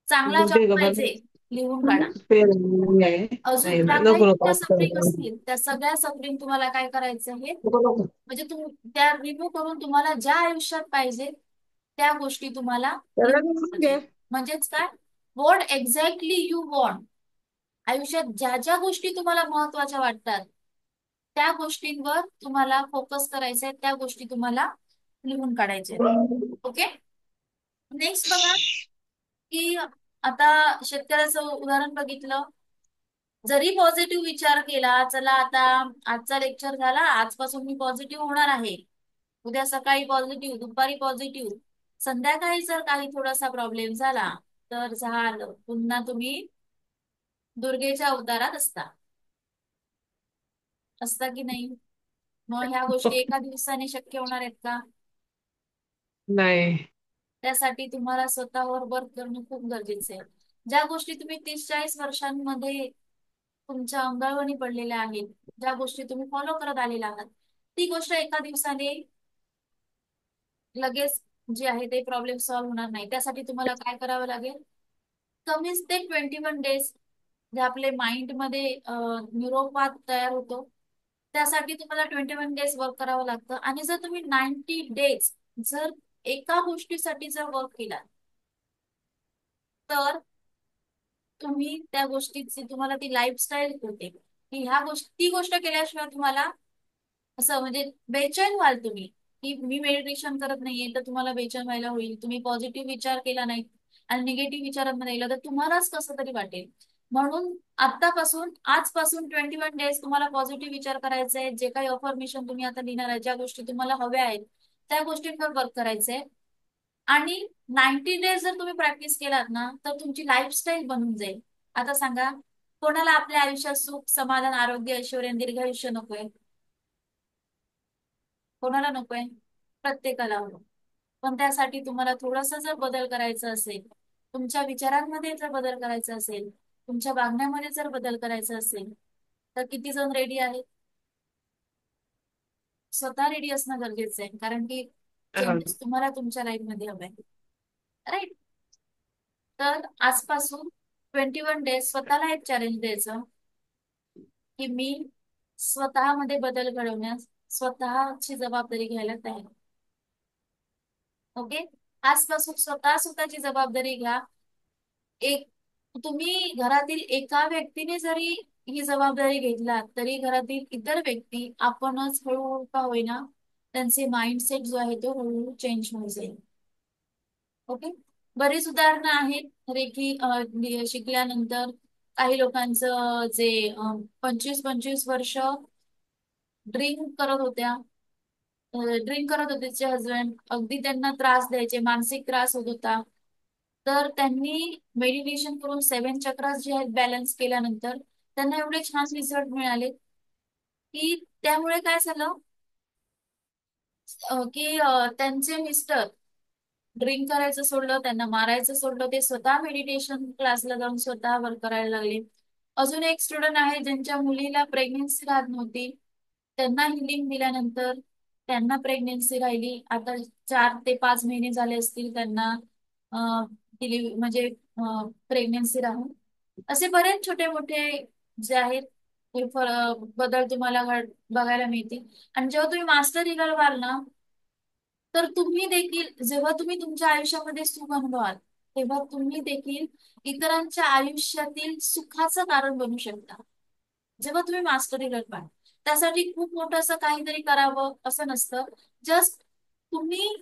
चांगला जॉब कुठे पाहिजे. लिहून काढा. पेन आहे. अजून नाही ज्या नाही, काही नको नको तुमच्या सफरिंग आता. असतील त्या सगळ्या सफरिंग तुम्हाला काय करायचं आहे, नको नको. म्हणजे त्या रिमूव्ह करून तुम्हाला ज्या आयुष्यात पाहिजे त्या गोष्टी तुम्हाला त्याला लिहून कसं घे. काढायचे. म्हणजेच काय? What exactly you want. आयुष्यात ज्या ज्या गोष्टी तुम्हाला महत्वाच्या वाटतात त्या गोष्टींवर तुम्हाला फोकस करायचंय. त्या गोष्टी तुम्हाला लिहून काढायचे. ओके. नेक्स्ट बघा की आता शेतकऱ्याचं उदाहरण बघितलं. जरी पॉझिटिव्ह विचार केला, चला आता आजचा लेक्चर झाला, आजपासून मी पॉझिटिव्ह होणार आहे, उद्या सकाळी पॉझिटिव्ह, दुपारी पॉझिटिव्ह, संध्याकाळी जर काही थोडासा प्रॉब्लेम झाला तर झालं, पुन्हा तुम्ही दुर्गेच्या अवतारात असता की नाही? मग ह्या गोष्टी एका दिवसाने शक्य होणार आहेत का? नाही. त्यासाठी तुम्हाला स्वतःवर वर्क करणं खूप गरजेचं आहे. ज्या गोष्टी तुम्ही 30-40 वर्षांमध्ये तुमच्या अंगावणी पडलेल्या आहेत, ज्या गोष्टी तुम्ही फॉलो करत आलेला आहात, ती गोष्ट एका दिवसाने लगेच जे आहे ते प्रॉब्लेम सॉल्व्ह होणार नाही. त्यासाठी तुम्हाला काय करावं लागेल? कमीच ते 21 डेज जे आपले माइंडमध्ये न्यूरोपाथ तयार होतो त्यासाठी तुम्हाला 21 डेज वर्क करावं लागतं. आणि जर तुम्ही 90 डेज जर एका गोष्टीसाठी जर वर्क केला तर तुम्ही त्या गोष्टीची तुम्हाला ती लाईफस्टाईल होते की ती गोष्ट केल्याशिवाय तुम्हाला असं म्हणजे बेचैन व्हाल तुम्ही, की मी मेडिटेशन करत नाहीये तर तुम्हाला बेचैन व्हायला होईल. तुम्ही पॉझिटिव्ह विचार केला नाही आणि निगेटिव्ह विचारांमध्ये गेला तर तुम्हालाच कसं तरी वाटेल. म्हणून आतापासून आजपासून 21 डेज तुम्हाला पॉझिटिव्ह विचार करायचे आहेत. जे काही अफर्मेशन तुम्ही आता लिहिणार आहे, ज्या गोष्टी तुम्हाला हव्या आहेत त्या गोष्टींवर वर्क करायचंय. आणि 90 डेज जर तुम्ही प्रॅक्टिस केलात ना तर तुमची लाईफस्टाईल बनून जाईल. आता सांगा, कोणाला आपल्या आयुष्यात सुख, समाधान, आरोग्य, ऐश्वर्य आणि दीर्घायुष्य नकोय? कोणाला नकोय? प्रत्येकाला हवं. पण त्यासाठी तुम्हाला थोडासा जर बदल करायचा असेल, तुमच्या विचारांमध्ये जर बदल करायचा असेल, तुमच्या वागण्यामध्ये जर बदल करायचा असेल, तर किती जण रेडी आहेत? स्वतः रेडी असणं गरजेचं आहे, कारण की हा. चेंजेस तुम्हाला तुमच्या लाईफ मध्ये हवे, राईट? तर आजपासून 21 डेज स्वतःला एक चॅलेंज द्यायचं, की मी स्वतःमध्ये बदल घडवण्यास स्वतःची जबाबदारी घ्यायला तयार आहे. ओके? आजपासून स्वतः स्वतःची जबाबदारी घ्या. एक तुम्ही घरातील एका व्यक्तीने जरी ही जबाबदारी घेतलात तरी घरातील इतर व्यक्ती आपणच हळूहळू का होईना त्यांचे माइंडसेट जो आहे तो हळूहळू चेंज होऊन जाईल. ओके? बरीच उदाहरणं आहेत रेकी शिकल्यानंतर. काही लोकांचं जे 25-25 वर्ष ड्रिंक करत होत्या, ड्रिंक करत होते तिचे हजबंड, अगदी त्यांना त्रास द्यायचे, मानसिक त्रास होत होता. तर त्यांनी मेडिटेशन करून 7 चक्रास जे आहेत बॅलन्स केल्यानंतर त्यांना एवढे छान रिझल्ट मिळाले, की त्यामुळे काय झालं, की त्यांचे मिस्टर ड्रिंक करायचं सोडलं, त्यांना मारायचं सोडलं, ते स्वतः मेडिटेशन क्लासला जाऊन स्वतः वर्क करायला लागले. अजून एक स्टुडंट आहे ज्यांच्या मुलीला प्रेग्नेन्सी राहत नव्हती, त्यांना हिलिंग दिल्यानंतर त्यांना प्रेग्नेन्सी राहिली. आता 4 ते 5 महिने झाले असतील त्यांना म्हणजे प्रेग्नेन्सी राहून. असे बरेच छोटे मोठे जे आहेत ते बदल तुम्हाला बघायला मिळतील. आणि जेव्हा तुम्ही मास्टर हिलर व्हाल ना, तर तुम्ही देखील जेव्हा तुम्ही तुमच्या आयुष्यामध्ये सुख अनुभवाल तेव्हा तुम्ही देखील इतरांच्या आयुष्यातील सुखाचं कारण बनू शकता. जेव्हा तुम्ही मास्टरी करता, त्यासाठी खूप मोठं असं काहीतरी करावं असं नसतं. जस्ट तुम्ही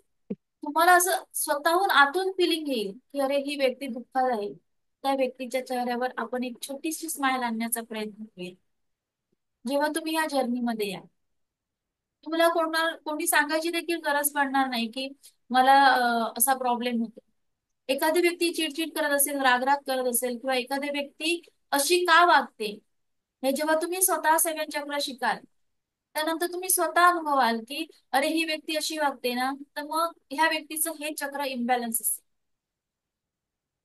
तुम्हाला असं स्वतःहून आतून फिलिंग येईल की अरे ही व्यक्ती दुःखात आहे, त्या व्यक्तीच्या चेहऱ्यावर आपण एक छोटीशी स्माइल आणण्याचा प्रयत्न करूया. जेव्हा तुम्ही या जर्नीमध्ये या, तुम्हाला कोणी सांगायची देखील गरज पडणार नाही की मला असा प्रॉब्लेम होतो. एखादी व्यक्ती चिडचिड करत असेल, रागराग करत असेल किंवा एखादी व्यक्ती अशी का वागते, हे जेव्हा तुम्ही स्वतः 7 चक्र शिकाल त्यानंतर तुम्ही स्वतः अनुभवाल की अरे ही व्यक्ती अशी वागते ना, तर मग ह्या व्यक्तीचं हे चक्र इम्बॅलन्स असेल.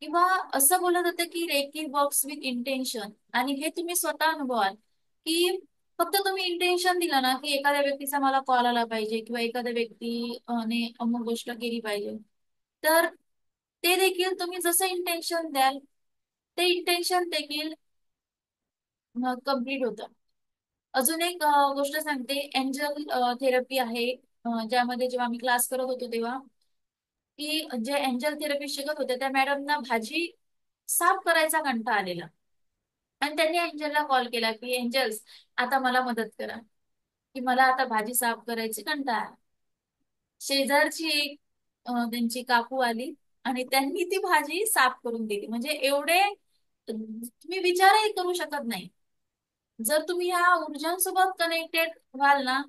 किंवा असं बोलत होतं की रेकी वर्क्स विथ इंटेन्शन, आणि हे तुम्ही स्वतः अनुभवाल की फक्त तुम्ही इंटेन्शन दिलं ना की एखाद्या व्यक्तीचा मला कॉल आला पाहिजे किंवा एखाद्या व्यक्ती ने अमुक गोष्ट केली पाहिजे, तर ते देखील तुम्ही जसं इंटेन्शन द्याल ते इंटेन्शन देखील कम्प्लीट होतं. अजून एक गोष्ट सांगते, एंजल थेरपी आहे. ज्यामध्ये जेव्हा मी क्लास करत होतो तेव्हा, की जे एंजल थेरपी शिकत होते त्या मॅडमना भाजी साफ करायचा कंटाळा आलेला, आणि त्यांनी एंजलला कॉल केला की एंजल्स आता मला मदत करा, की मला आता भाजी साफ करायची कंटाळा आला. शेजारची एक त्यांची काकू आली आणि त्यांनी ती भाजी साफ करून दिली. म्हणजे एवढे तुम्ही विचारही करू शकत नाही. जर तुम्ही या ऊर्जांसोबत कनेक्टेड व्हाल ना,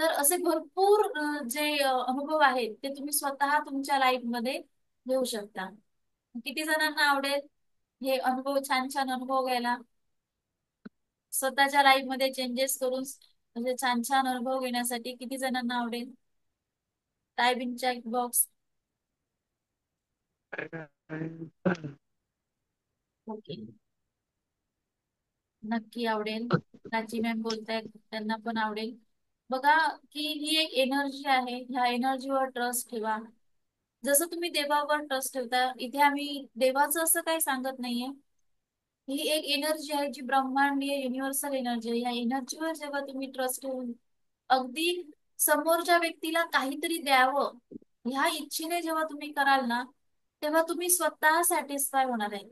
तर असे भरपूर जे अनुभव आहेत ते तुम्ही स्वतः तुमच्या लाईफ मध्ये घेऊ शकता. किती जणांना आवडेल हे अनुभव, छान छान अनुभव घ्यायला, स्वतःच्या लाईफ मध्ये चेंजेस करून म्हणजे छान छान अनुभव घेण्यासाठी किती जणांना आवडेल? Type in chat box. Okay, नक्की आवडेल. प्राची मॅम बोलतायत त्यांना पण आवडेल. बघा की ही एक एनर्जी आहे, ह्या एनर्जीवर ट्रस्ट ठेवा. जसं तुम्ही देवावर ट्रस्ट ठेवता, इथे आम्ही देवाचं असं काही सांगत नाहीये. ही एक एनर्जी आहे जी ब्रह्मांडीय युनिव्हर्सल एनर्जी आहे. या एनर्जीवर जेव्हा तुम्ही ट्रस्ट ठेवून अगदी समोरच्या व्यक्तीला काहीतरी द्यावं ह्या इच्छेने जेव्हा तुम्ही कराल ना, तेव्हा तुम्ही स्वतः सॅटिस्फाय होणार आहे.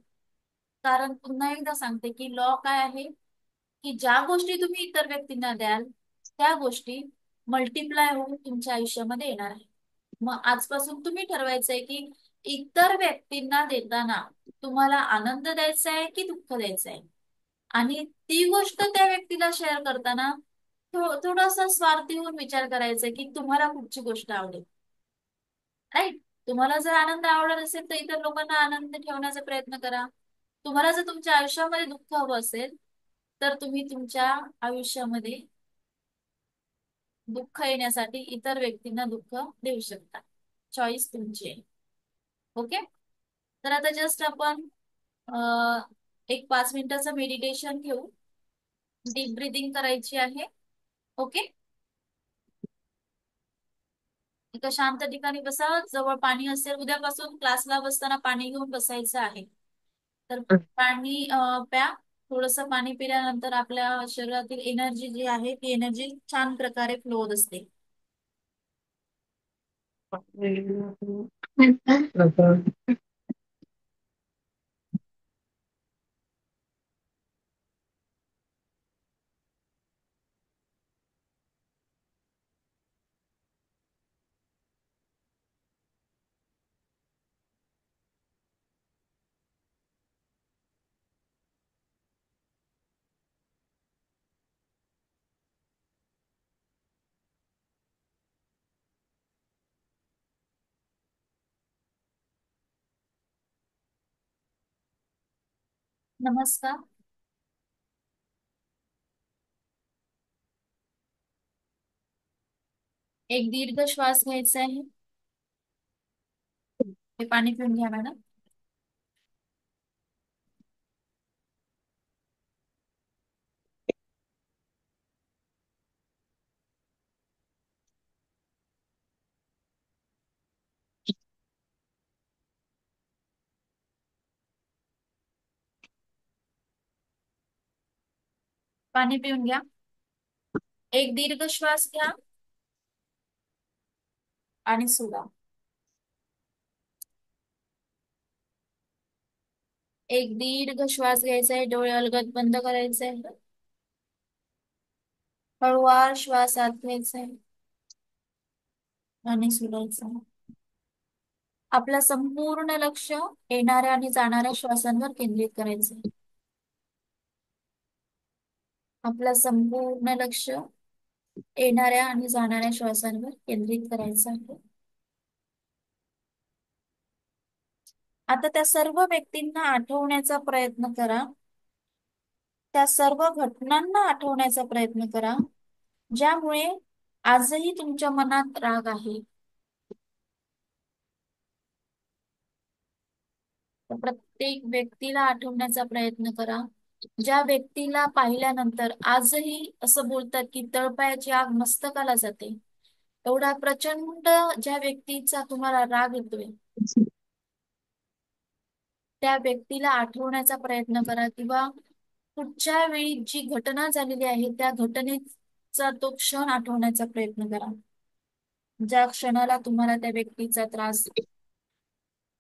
कारण पुन्हा एकदा सांगते की लॉ काय आहे, की ज्या गोष्टी तुम्ही इतर व्यक्तींना द्याल त्या गोष्टी मल्टिप्लाय होऊन तुमच्या आयुष्यामध्ये येणार आहे. मग आजपासून तुम्ही ठरवायचंय की इतर व्यक्तींना देताना तुम्हाला आनंद द्यायचा आहे की दुःख द्यायचं आहे, आणि ती गोष्ट त्या व्यक्तीला शेअर करताना थोडासा स्वार्थी होऊन विचार करायचा की तुम्हाला कुठची गोष्ट आवडेल. राईट. तुम्हाला जर आनंद आवडत असेल तर इतर लोकांना आनंद ठेवण्याचा प्रयत्न करा. तुम्हाला जर तुमच्या आयुष्यामध्ये दुःख हवं असेल तर तुम्ही तुमच्या आयुष्यामध्ये दुःख येण्यासाठी इतर व्यक्तींना दुःख देऊ शकता. चॉईस तुमची आहे. ओके. तर आता जस्ट आपण एक 5 मिनिटाचं मेडिटेशन घेऊ. डीप ब्रिदिंग करायची आहे. ओके. एका शांत ठिकाणी बसा, जवळ पाणी असेल. उद्यापासून क्लासला बसताना पाणी घेऊन बसायचं आहे. तर पाणी प्या. थोडस पाणी पिल्यानंतर आपल्या शरीरातील एनर्जी जी आहे ती एनर्जी छान प्रकारे फ्लो होत असते. नमस्कार. एक दीर्घ श्वास घ्यायचा आहे. हे पाणी पिऊन घ्या मॅडम. पाणी पिऊन घ्या. एक दीर्घ श्वास घ्या आणि सोडा. एक दीर्घ श्वास घ्यायचा आहे. डोळे अलगद बंद करायचे आहे. हळूवार श्वास आत घ्यायचा आहे आणि सोडायचा आहे. आपलं संपूर्ण लक्ष येणाऱ्या आणि जाणाऱ्या श्वासांवर केंद्रित करायचं आहे. आपलं संपूर्ण लक्ष येणाऱ्या आणि जाणाऱ्या श्वासांवर केंद्रित करायचं आहे. आता त्या सर्व व्यक्तींना आठवण्याचा प्रयत्न करा. त्या सर्व घटनांना आठवण्याचा प्रयत्न करा ज्यामुळे आजही तुमच्या मनात राग आहे. प्रत्येक व्यक्तीला आठवण्याचा प्रयत्न करा ज्या व्यक्तीला पाहिल्यानंतर आजही असं बोलतात की तळपायाची आग मस्तकाला जाते. एवढा प्रचंड ज्या व्यक्तीचा तुम्हाला राग येतोय त्या व्यक्तीला आठवण्याचा प्रयत्न करा, किंवा पुढच्या वेळी जी घटना झालेली आहे त्या घटनेचा तो क्षण आठवण्याचा प्रयत्न करा ज्या क्षणाला तुम्हाला त्या व्यक्तीचा त्रास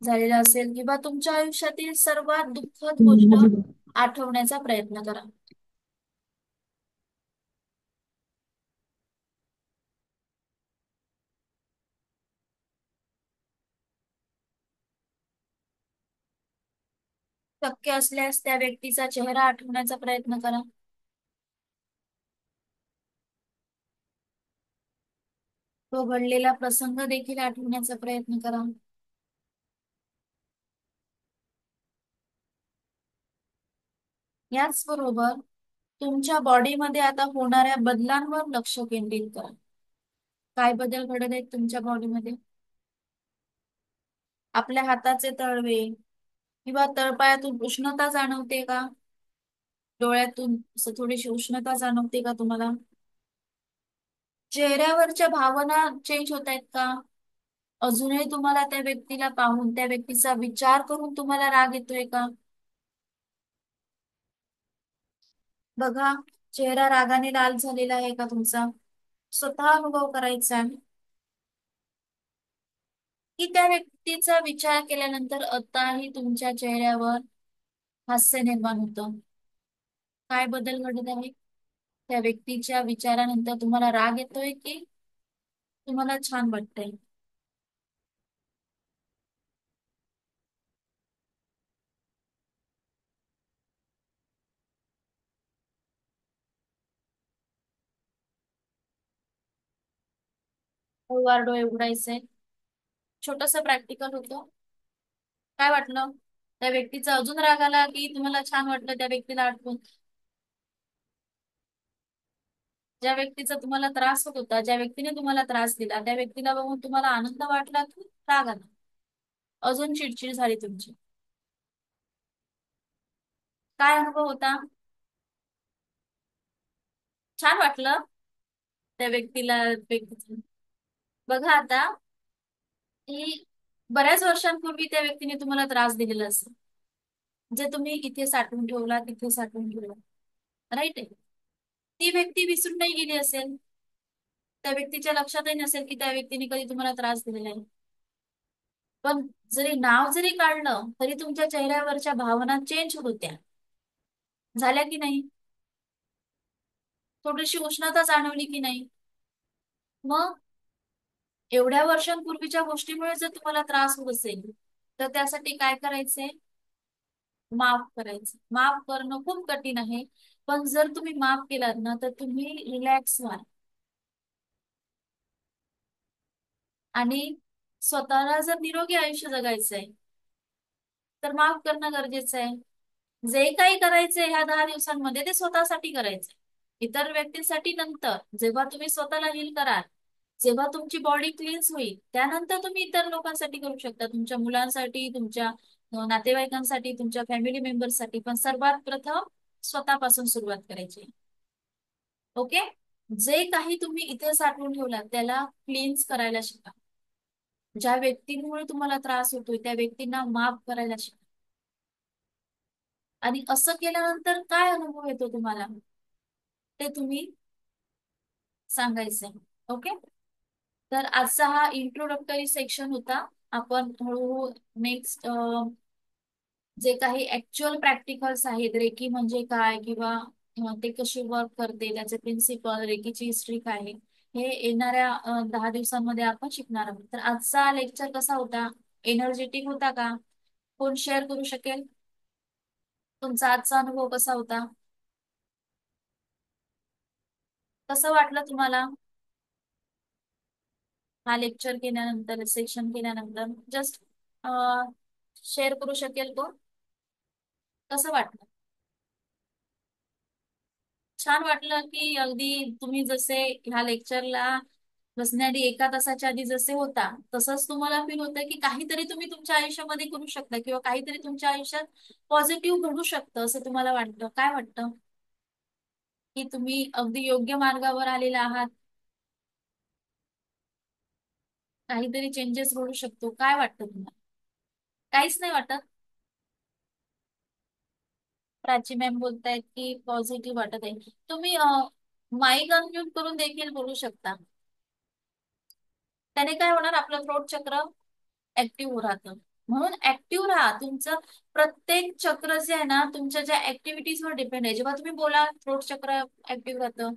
झालेला असेल, किंवा तुमच्या आयुष्यातील सर्वात दुःखद गोष्ट आठवण्याचा प्रयत्न करा. शक्य असल्यास त्या व्यक्तीचा चेहरा आठवण्याचा प्रयत्न करा. तो घडलेला प्रसंग देखील आठवण्याचा प्रयत्न करा. याच बरोबर तुमच्या बॉडीमध्ये आता होणाऱ्या बदलांवर लक्ष केंद्रित करा. काय बदल घडत आहेत तुमच्या बॉडीमध्ये? आपल्या हाताचे तळवे किंवा तळपायातून उष्णता जाणवते का? डोळ्यातून असं थोडीशी उष्णता जाणवते का तुम्हाला? चेहऱ्यावरच्या भावना चेंज होत आहेत का? अजूनही तुम्हाला त्या व्यक्तीला पाहून त्या व्यक्तीचा विचार करून तुम्हाला राग येतोय का? बघा, चेहरा रागाने लाल झालेला आहे का तुमचा? स्वतः अनुभव करायचा आहे की त्या व्यक्तीचा विचार केल्यानंतर आताही तुमच्या चेहऱ्यावर हास्य निर्माण होतं. काय बदल घडत आहे? त्या व्यक्तीच्या विचारानंतर तुम्हाला राग येतोय की तुम्हाला छान वाटतंय. हळूवार डोळे उघडायचे. छोटस प्रॅक्टिकल होतं. काय वाटलं? त्या व्यक्तीचा अजून राग आला की तुम्हाला छान वाटलं त्या व्यक्तीला आठवून? ज्या व्यक्तीचा तुम्हाला त्रास होत होता, ज्या व्यक्तीने तुम्हाला त्रास दिला, त्या व्यक्तीला बघून तुम्हाला आनंद वाटला की राग आला? अजून चिडचिड झाली तुमची? काय अनुभव होता? छान वाटलं त्या व्यक्तीचं. बघा आता, की बऱ्याच वर्षांपूर्वी त्या व्यक्तीने तुम्हाला त्रास दिलेला असेल, जे तुम्ही इथे साठवून ठेवला, तिथे साठवून ठेवला, राईट आहे. ती व्यक्ती विसरून नाही गेली असेल. त्या व्यक्तीच्या लक्षातही नसेल की त्या व्यक्तीने कधी तुम्हाला त्रास दिलेला आहे. पण जरी नाव जरी काढलं तरी तुमच्या चेहऱ्यावरच्या भावना चेंज होत्या. झाल्या की नाही? थोडीशी उष्णता जाणवली की नाही? मग एवढ्या वर्षांपूर्वीच्या गोष्टीमुळे जर तुम्हाला त्रास होत असेल तर त्यासाठी काय करायचंय? माफ करायचं. माफ करणं खूप कठीण आहे, पण जर तुम्ही माफ केलात ना तर तुम्ही रिलॅक्स व्हाल. आणि स्वतःला जर निरोगी आयुष्य जगायचंय तर माफ करणं गरजेचं आहे. जे काही करायचंय ह्या 10 दिवसांमध्ये ते स्वतःसाठी करायचंय. इतर व्यक्तींसाठी नंतर, जेव्हा तुम्ही स्वतःला हील कराल, जेव्हा तुमची बॉडी क्लीन्स होईल, त्यानंतर तुम्ही इतर लोकांसाठी करू शकता, तुमच्या मुलांसाठी, तुमच्या नातेवाईकांसाठी, तुमच्या फॅमिली मेंबर्ससाठी. पण सर्वात प्रथम स्वतःपासून सुरुवात करायची. ओके. जे काही तुम्ही इथे साठवून ठेवलात त्याला क्लीन्स करायला शिका. ज्या व्यक्तींमुळे तुम्हाला त्रास होतोय त्या व्यक्तींना माफ करायला शिका. आणि असं केल्यानंतर काय अनुभव येतो तुम्हाला ते तुम्ही सांगायचंय. ओके. तर आजचा हा इंट्रोडक्टरी सेक्शन होता. आपण हळूहळू नेक्स्ट जे काही ऍक्च्युअल प्रॅक्टिकल्स आहेत, रेकी म्हणजे काय किंवा ते कशी वर्क करते, त्याचे प्रिन्सिपल, रेकीची हिस्ट्री काय आहे, हे येणाऱ्या 10 दिवसांमध्ये आपण शिकणार आहोत. तर आजचा लेक्चर कसा होता? एनर्जेटिक होता का? कोण शेअर करू शकेल? तुमचा आजचा अनुभव कसा होता? कसं वाटलं तुम्हाला हा लेक्चर केल्यानंतर, सेक्शन केल्यानंतर? जस्ट शेअर करू शकेल कोण? कसं वाटलं? छान वाटलं की अगदी तुम्ही जसे ह्या लेक्चरला बसण्याआधी 1 तासाच्या आधी जसे होता तसंच तुम्हाला फील होतं की काहीतरी तुम्ही तुमच्या आयुष्यामध्ये करू शकता किंवा काहीतरी तुमच्या आयुष्यात पॉझिटिव्ह घडू शकतं असं तुम्हाला वाटतं? काय वाटतं? की तुम्ही अगदी योग्य मार्गावर आलेला आहात, काहीतरी चेंजेस घडू शकतो? काय वाटतं तुम्हाला? काहीच नाही वाटत? प्राची मॅम बोलतायत की पॉझिटिव्ह वाटत आहे. तुम्ही माईक अनम्यूट करून देखील बोलू शकता. त्याने काय होणार? आपलं थ्रोट चक्र ऍक्टिव्ह राहतं. म्हणून ऍक्टिव्ह राहा. तुमचं प्रत्येक चक्र जे आहे ना तुमच्या ज्या ऍक्टिव्हिटीजवर डिपेंड आहे. जेव्हा तुम्ही बोला थ्रोट चक्र ऍक्टिव्ह राहतं.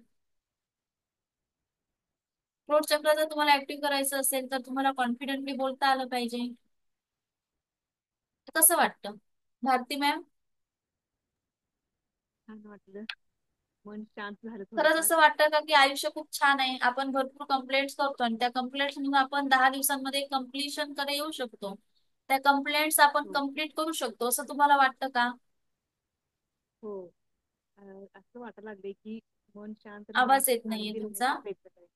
थ्रोट चक्र जर तुम्हाला ऍक्टिव्ह करायचं असेल तर तुम्हाला कॉन्फिडेंटली बोलता आलं पाहिजे. कसं वाटतं भारती मॅम? छान वाटलं. मन शांत झालं खरंच थोडंफार. असं वाटतं का की आयुष्य खूप छान आहे, आपण भरपूर कंप्लेंट्स करतो आणि त्या कंप्लेंट्स म्हणून आपण 10 दिवसांमध्ये कम्प्लिशन कडे येऊ शकतो, त्या कंप्लेंट्स आपण हो कम्प्लीट करू शकतो, असं तुम्हाला वाटतं का? हो. असं वाटायला लागले की मन शांत राहून आवाज येत नाहीये आनंदी तुमचा. राहण्याचा प्रयत्न करायचा.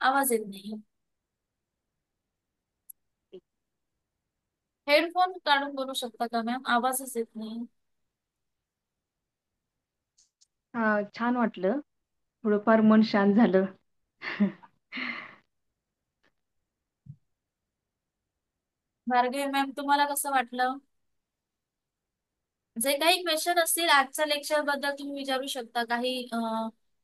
आवाज येत नाही. एक हेडफोन काढून बोलू शकता का मॅम? आवाजच येत नाही. छान वाटलं. थोडंफार मन शांत झालं. भार्गवी मॅम तुम्हाला कसं वाटलं? जे काही क्वेश्चन असतील आजच्या लेक्चर बद्दल तुम्ही विचारू शकता. काही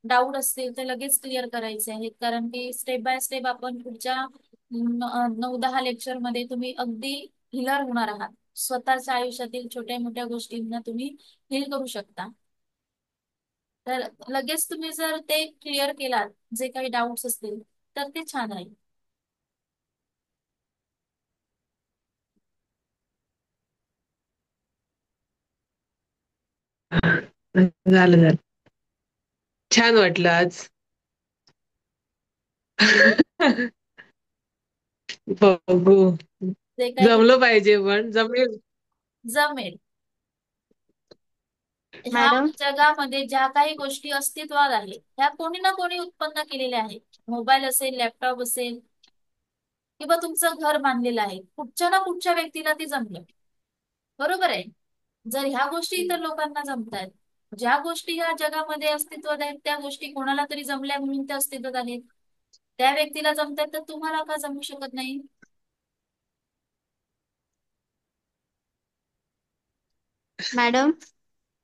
डाऊट असतील ते लगेच क्लिअर करायचे आहेत, कारण की स्टेप बाय स्टेप आपण पुढच्या 9-10 लेक्चर मध्ये तुम्ही अगदी हिलर होणार आहात. स्वतःच्या आयुष्यातील छोट्या मोठ्या गोष्टींना तुम्ही हिल करू शकता. तर लगेच तुम्ही जर ते क्लिअर केलात जे काही डाऊट्स असतील तर ते छान आहे. झालं झालं. छान वाटलं आज. बघू. जे काही जमलं पाहिजे पण जमेल. जमेल. ह्या मॅडम जगामध्ये ज्या काही गोष्टी अस्तित्वात आहेत ह्या कोणी ना कोणी उत्पन्न केलेल्या आहेत. मोबाईल असेल, लॅपटॉप असेल किंवा तुमचं घर बांधलेलं आहे, कुठच्या ना कुठच्या व्यक्तीला ते जमलं. बरोबर आहे. जर ह्या गोष्टी इतर लोकांना जमतायत, ज्या गोष्टी ह्या जगामध्ये अस्तित्वात आहेत त्या गोष्टी कोणाला तरी जमल्या म्हणून त्या अस्तित्वात आहेत, त्या व्यक्तीला जमतायत तर तुम्हाला का जमू शकत नाही? मॅडम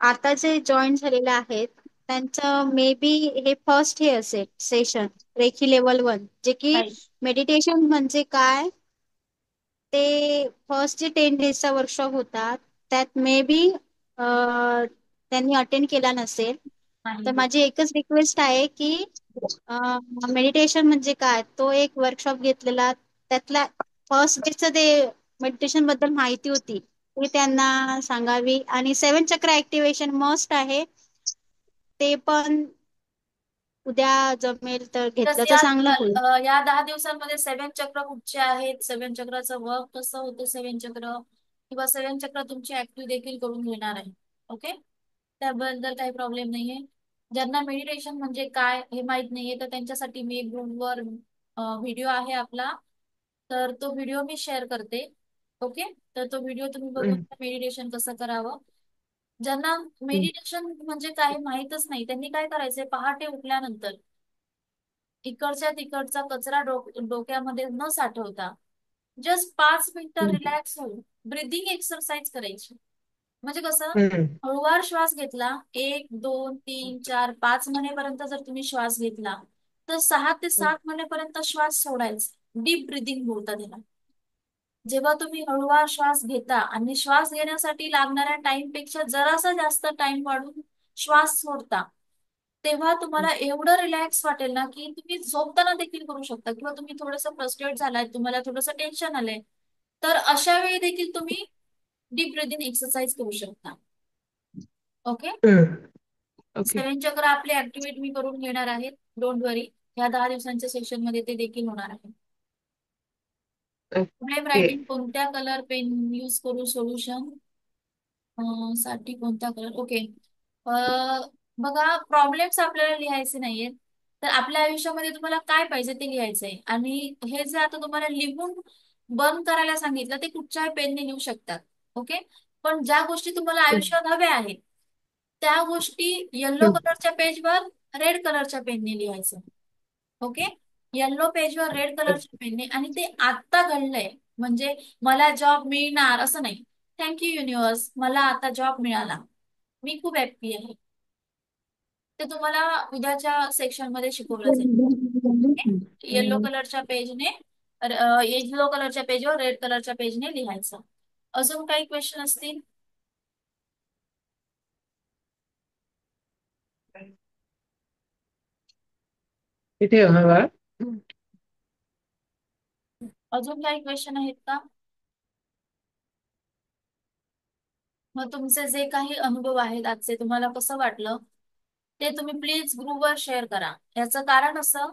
आता जे जॉईन झालेले आहेत त्यांचं मे बी हे फर्स्ट हे असेल सेशन रेखी लेवल 1 जे की नाही. मेडिटेशन म्हणजे काय ते फर्स्ट जे 10 डेजचा वर्कशॉप होता त्यात मे बी त्यांनी अटेंड केला नसेल. तर नाही. माझी एकच रिक्वेस्ट आहे की मेडिटेशन म्हणजे काय तो एक वर्कशॉप घेतलेला त्यातल्या फर्स्ट डेचं ते मेडिटेशन बद्दल माहिती होती ती त्यांना सांगावी आणि 7 चक्र ऍक्टिव्हेशन मस्ट आहे ते पण उद्या जमेल तर घेतलं तस तर या चांगलं होईल. या 10 दिवसांमध्ये सेवन चक्र कुठचे आहेत, सेवन चक्राचं वर्क कसं होतं, सेवन चक्र किंवा सेवन चक्र तुमची ऍक्टिव्ह देखील करून घेणार आहे. ओके, त्याबद्दल काही प्रॉब्लेम नाहीये. ज्यांना मेडिटेशन म्हणजे काय हे माहित नाहीये तर त्यांच्यासाठी मी ग्रुपवर व्हिडिओ आहे आपला, तर तो व्हिडिओ मी शेअर करते. ओके, तर तो व्हिडिओ तुम्ही बघून मेडिटेशन कसं करावं. ज्यांना मेडिटेशन म्हणजे काय माहितच नाही त्यांनी काय करायचंय, पहाटे उठल्यानंतर इकडच्या तिकडचा कचरा डोक्यामध्ये न साठवता जस्ट 5 मिनिटं रिलॅक्स होऊन ब्रिदिंग एक्सरसाइज करायची. म्हणजे कसं, हळूवार श्वास घेतला, 1 2 3 4 5 महिन्यापर्यंत जर तुम्ही श्वास घेतला तर 6 ते 7 महिन्यापर्यंत श्वास सोडायचा. डीप ब्रिदिंग बोलतात त्याला. जेव्हा तुम्ही हळूवार श्वास घेता आणि श्वास घेण्यासाठी लागणाऱ्या टाइम पेक्षा जरासा जास्त टाइम वाढून श्वास सोडता, तेव्हा तुम्हाला एवढं रिलॅक्स वाटेल ना की तुम्ही झोपताना देखील करू शकता. किंवा तुम्ही थोडंसं फ्रस्ट्रेट झालाय, तुम्हाला थोडंसं टेन्शन आलंय, तर अशा वेळी देखील तुम्ही डीप ब्रिदिंग एक्सरसाइज करू शकता. Okay, okay. 7 चक्र आपले ऍक्टिव्हेट मी करून घेणार आहेत. डोंट वरी, या 10 दिवसांच्या सेशन मध्ये ते देखील होणार आहे. Problem okay. रायटिंग कोणत्या कलर पेन यूज करू, सोल्युशन साठी कोणता कलर? ओके, बघा, प्रॉब्लेम्स आपल्याला लिहायचे नाहीयेत, तर आपल्या आयुष्यामध्ये तुम्हाला काय पाहिजे ते लिहायचंय. आणि हे जे आता तुम्हाला लिहून बंद करायला सांगितलं ते कुठच्याही पेनने लिहू शकतात. ओके, पण ज्या गोष्टी तुम्हाला आयुष्यात हव्या आहेत त्या गोष्टी येलो कलरच्या पेजवर रेड कलरच्या पेनने लिहायचं. ओके, येलो पेजवर रेड कलरच्या पेनने, आणि ते आत्ता घडलंय म्हणजे मला जॉब मिळणार असं नाही. थँक्यू युनिव्हर्स, मला आता जॉब मिळाला, मी खूप हॅप्पी आहे. ते तुम्हाला उद्याच्या सेक्शन मध्ये शिकवलं जाईल. येलो कलरच्या पेजने, येलो कलरच्या पेजवर रेड कलरच्या पेजने लिहायचं. अजून काही क्वेश्चन असतील? इथे हवा. अजून काही क्वेश्चन आहेत का? मग तुमचे जे काही अनुभव आहेत आजचे, तुम्हाला कसं वाटलं ते तुम्ही प्लीज ग्रुपवर शेअर करा. याचं कारण असं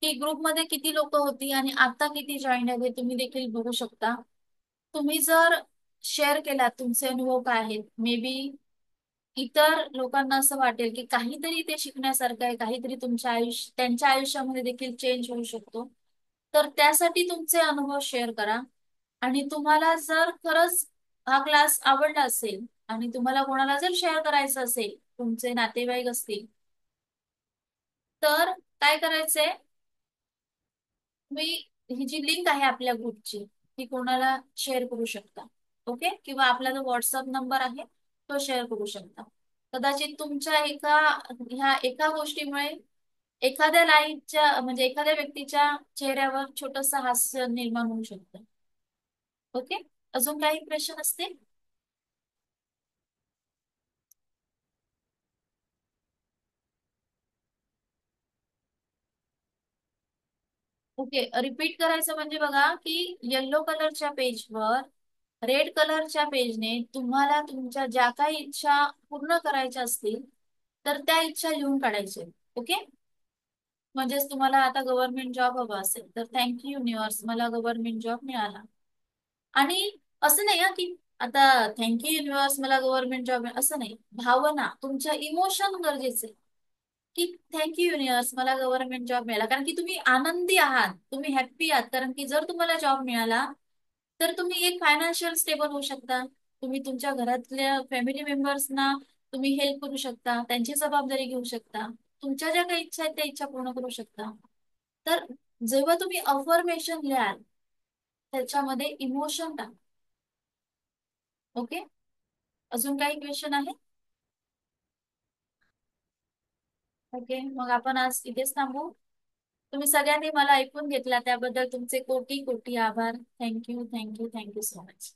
की ग्रुपमध्ये किती लोक होती आणि आता किती जॉईन आहेत हे तुम्ही देखील बघू शकता. तुम्ही जर शेअर केला तुमचे अनुभव काय आहेत, मे बी इतर लोकांना असं वाटेल की काहीतरी ते शिकण्यासारखं आहे, काहीतरी तुमच्या त्यांच्या आयुष्यामध्ये देखील चेंज होऊ शकतो. तर त्यासाठी तुमचे अनुभव शेअर करा. आणि तुम्हाला जर खरंच हा क्लास आवडला असेल आणि तुम्हाला कोणाला जर शेअर करायचं असेल, तुमचे नातेवाईक असतील, तर काय करायचंय, तुम्ही ही जी लिंक आहे आपल्या ग्रुपची ती कोणाला शेअर करू शकता. ओके, किंवा आपला जो व्हॉट्सअप नंबर आहे तो शेअर करू शकता. कदाचित तुमच्या ह्या एका गोष्टीमुळे एखाद्या लाईनच्या म्हणजे एखाद्या व्यक्तीच्या चेहऱ्यावर छोटस हास्य निर्माण होऊ शकतं. ओके, अजून काही क्वेश्चन असतील? ओके, रिपीट करायचं म्हणजे बघा की येलो कलरच्या पेजवर रेड कलरच्या पेजने तुम्हाला तुमच्या ज्या काही इच्छा पूर्ण करायच्या असतील तर त्या इच्छा लिहून काढायचे. ओके, म्हणजेच तुम्हाला आता गव्हर्नमेंट जॉब हवा असेल तर थँक्यू युनिव्हर्स, मला गव्हर्नमेंट जॉब मिळाला. आणि असं नाही हा की आता थँक्यू युनिव्हर्स मला गव्हर्नमेंट जॉब असं नाही, भावना तुमच्या इमोशन गरजेचे की थँक्यू युनिव्हर्स मला गव्हर्नमेंट जॉब मिळाला, कारण की तुम्ही आनंदी आहात, तुम्ही हॅप्पी आहात. कारण की जर तुम्हाला जॉब मिळाला तर तुम्ही एक फायनान्शियल स्टेबल होऊ शकता. तुम्ही तुमच्या घरातल्या फॅमिली मेंबर्सना तुम्ही हेल्प करू शकता, त्यांची जबाबदारी घेऊ शकता, तुमच्या ज्या काही इच्छा आहेत त्या इच्छा पूर्ण करू शकता. तर जेव्हा तुम्ही अफर्मेशन लिहाल त्याच्यामध्ये इमोशन टाका. ओके, अजून काही क्वेश्चन आहे? ओके, मग आपण आज इथेच थांबू. तुम्ही सगळ्यांनी मला ऐकून घेतला त्याबद्दल तुमचे कोटी कोटी आभार. Thank you thank you thank you so much.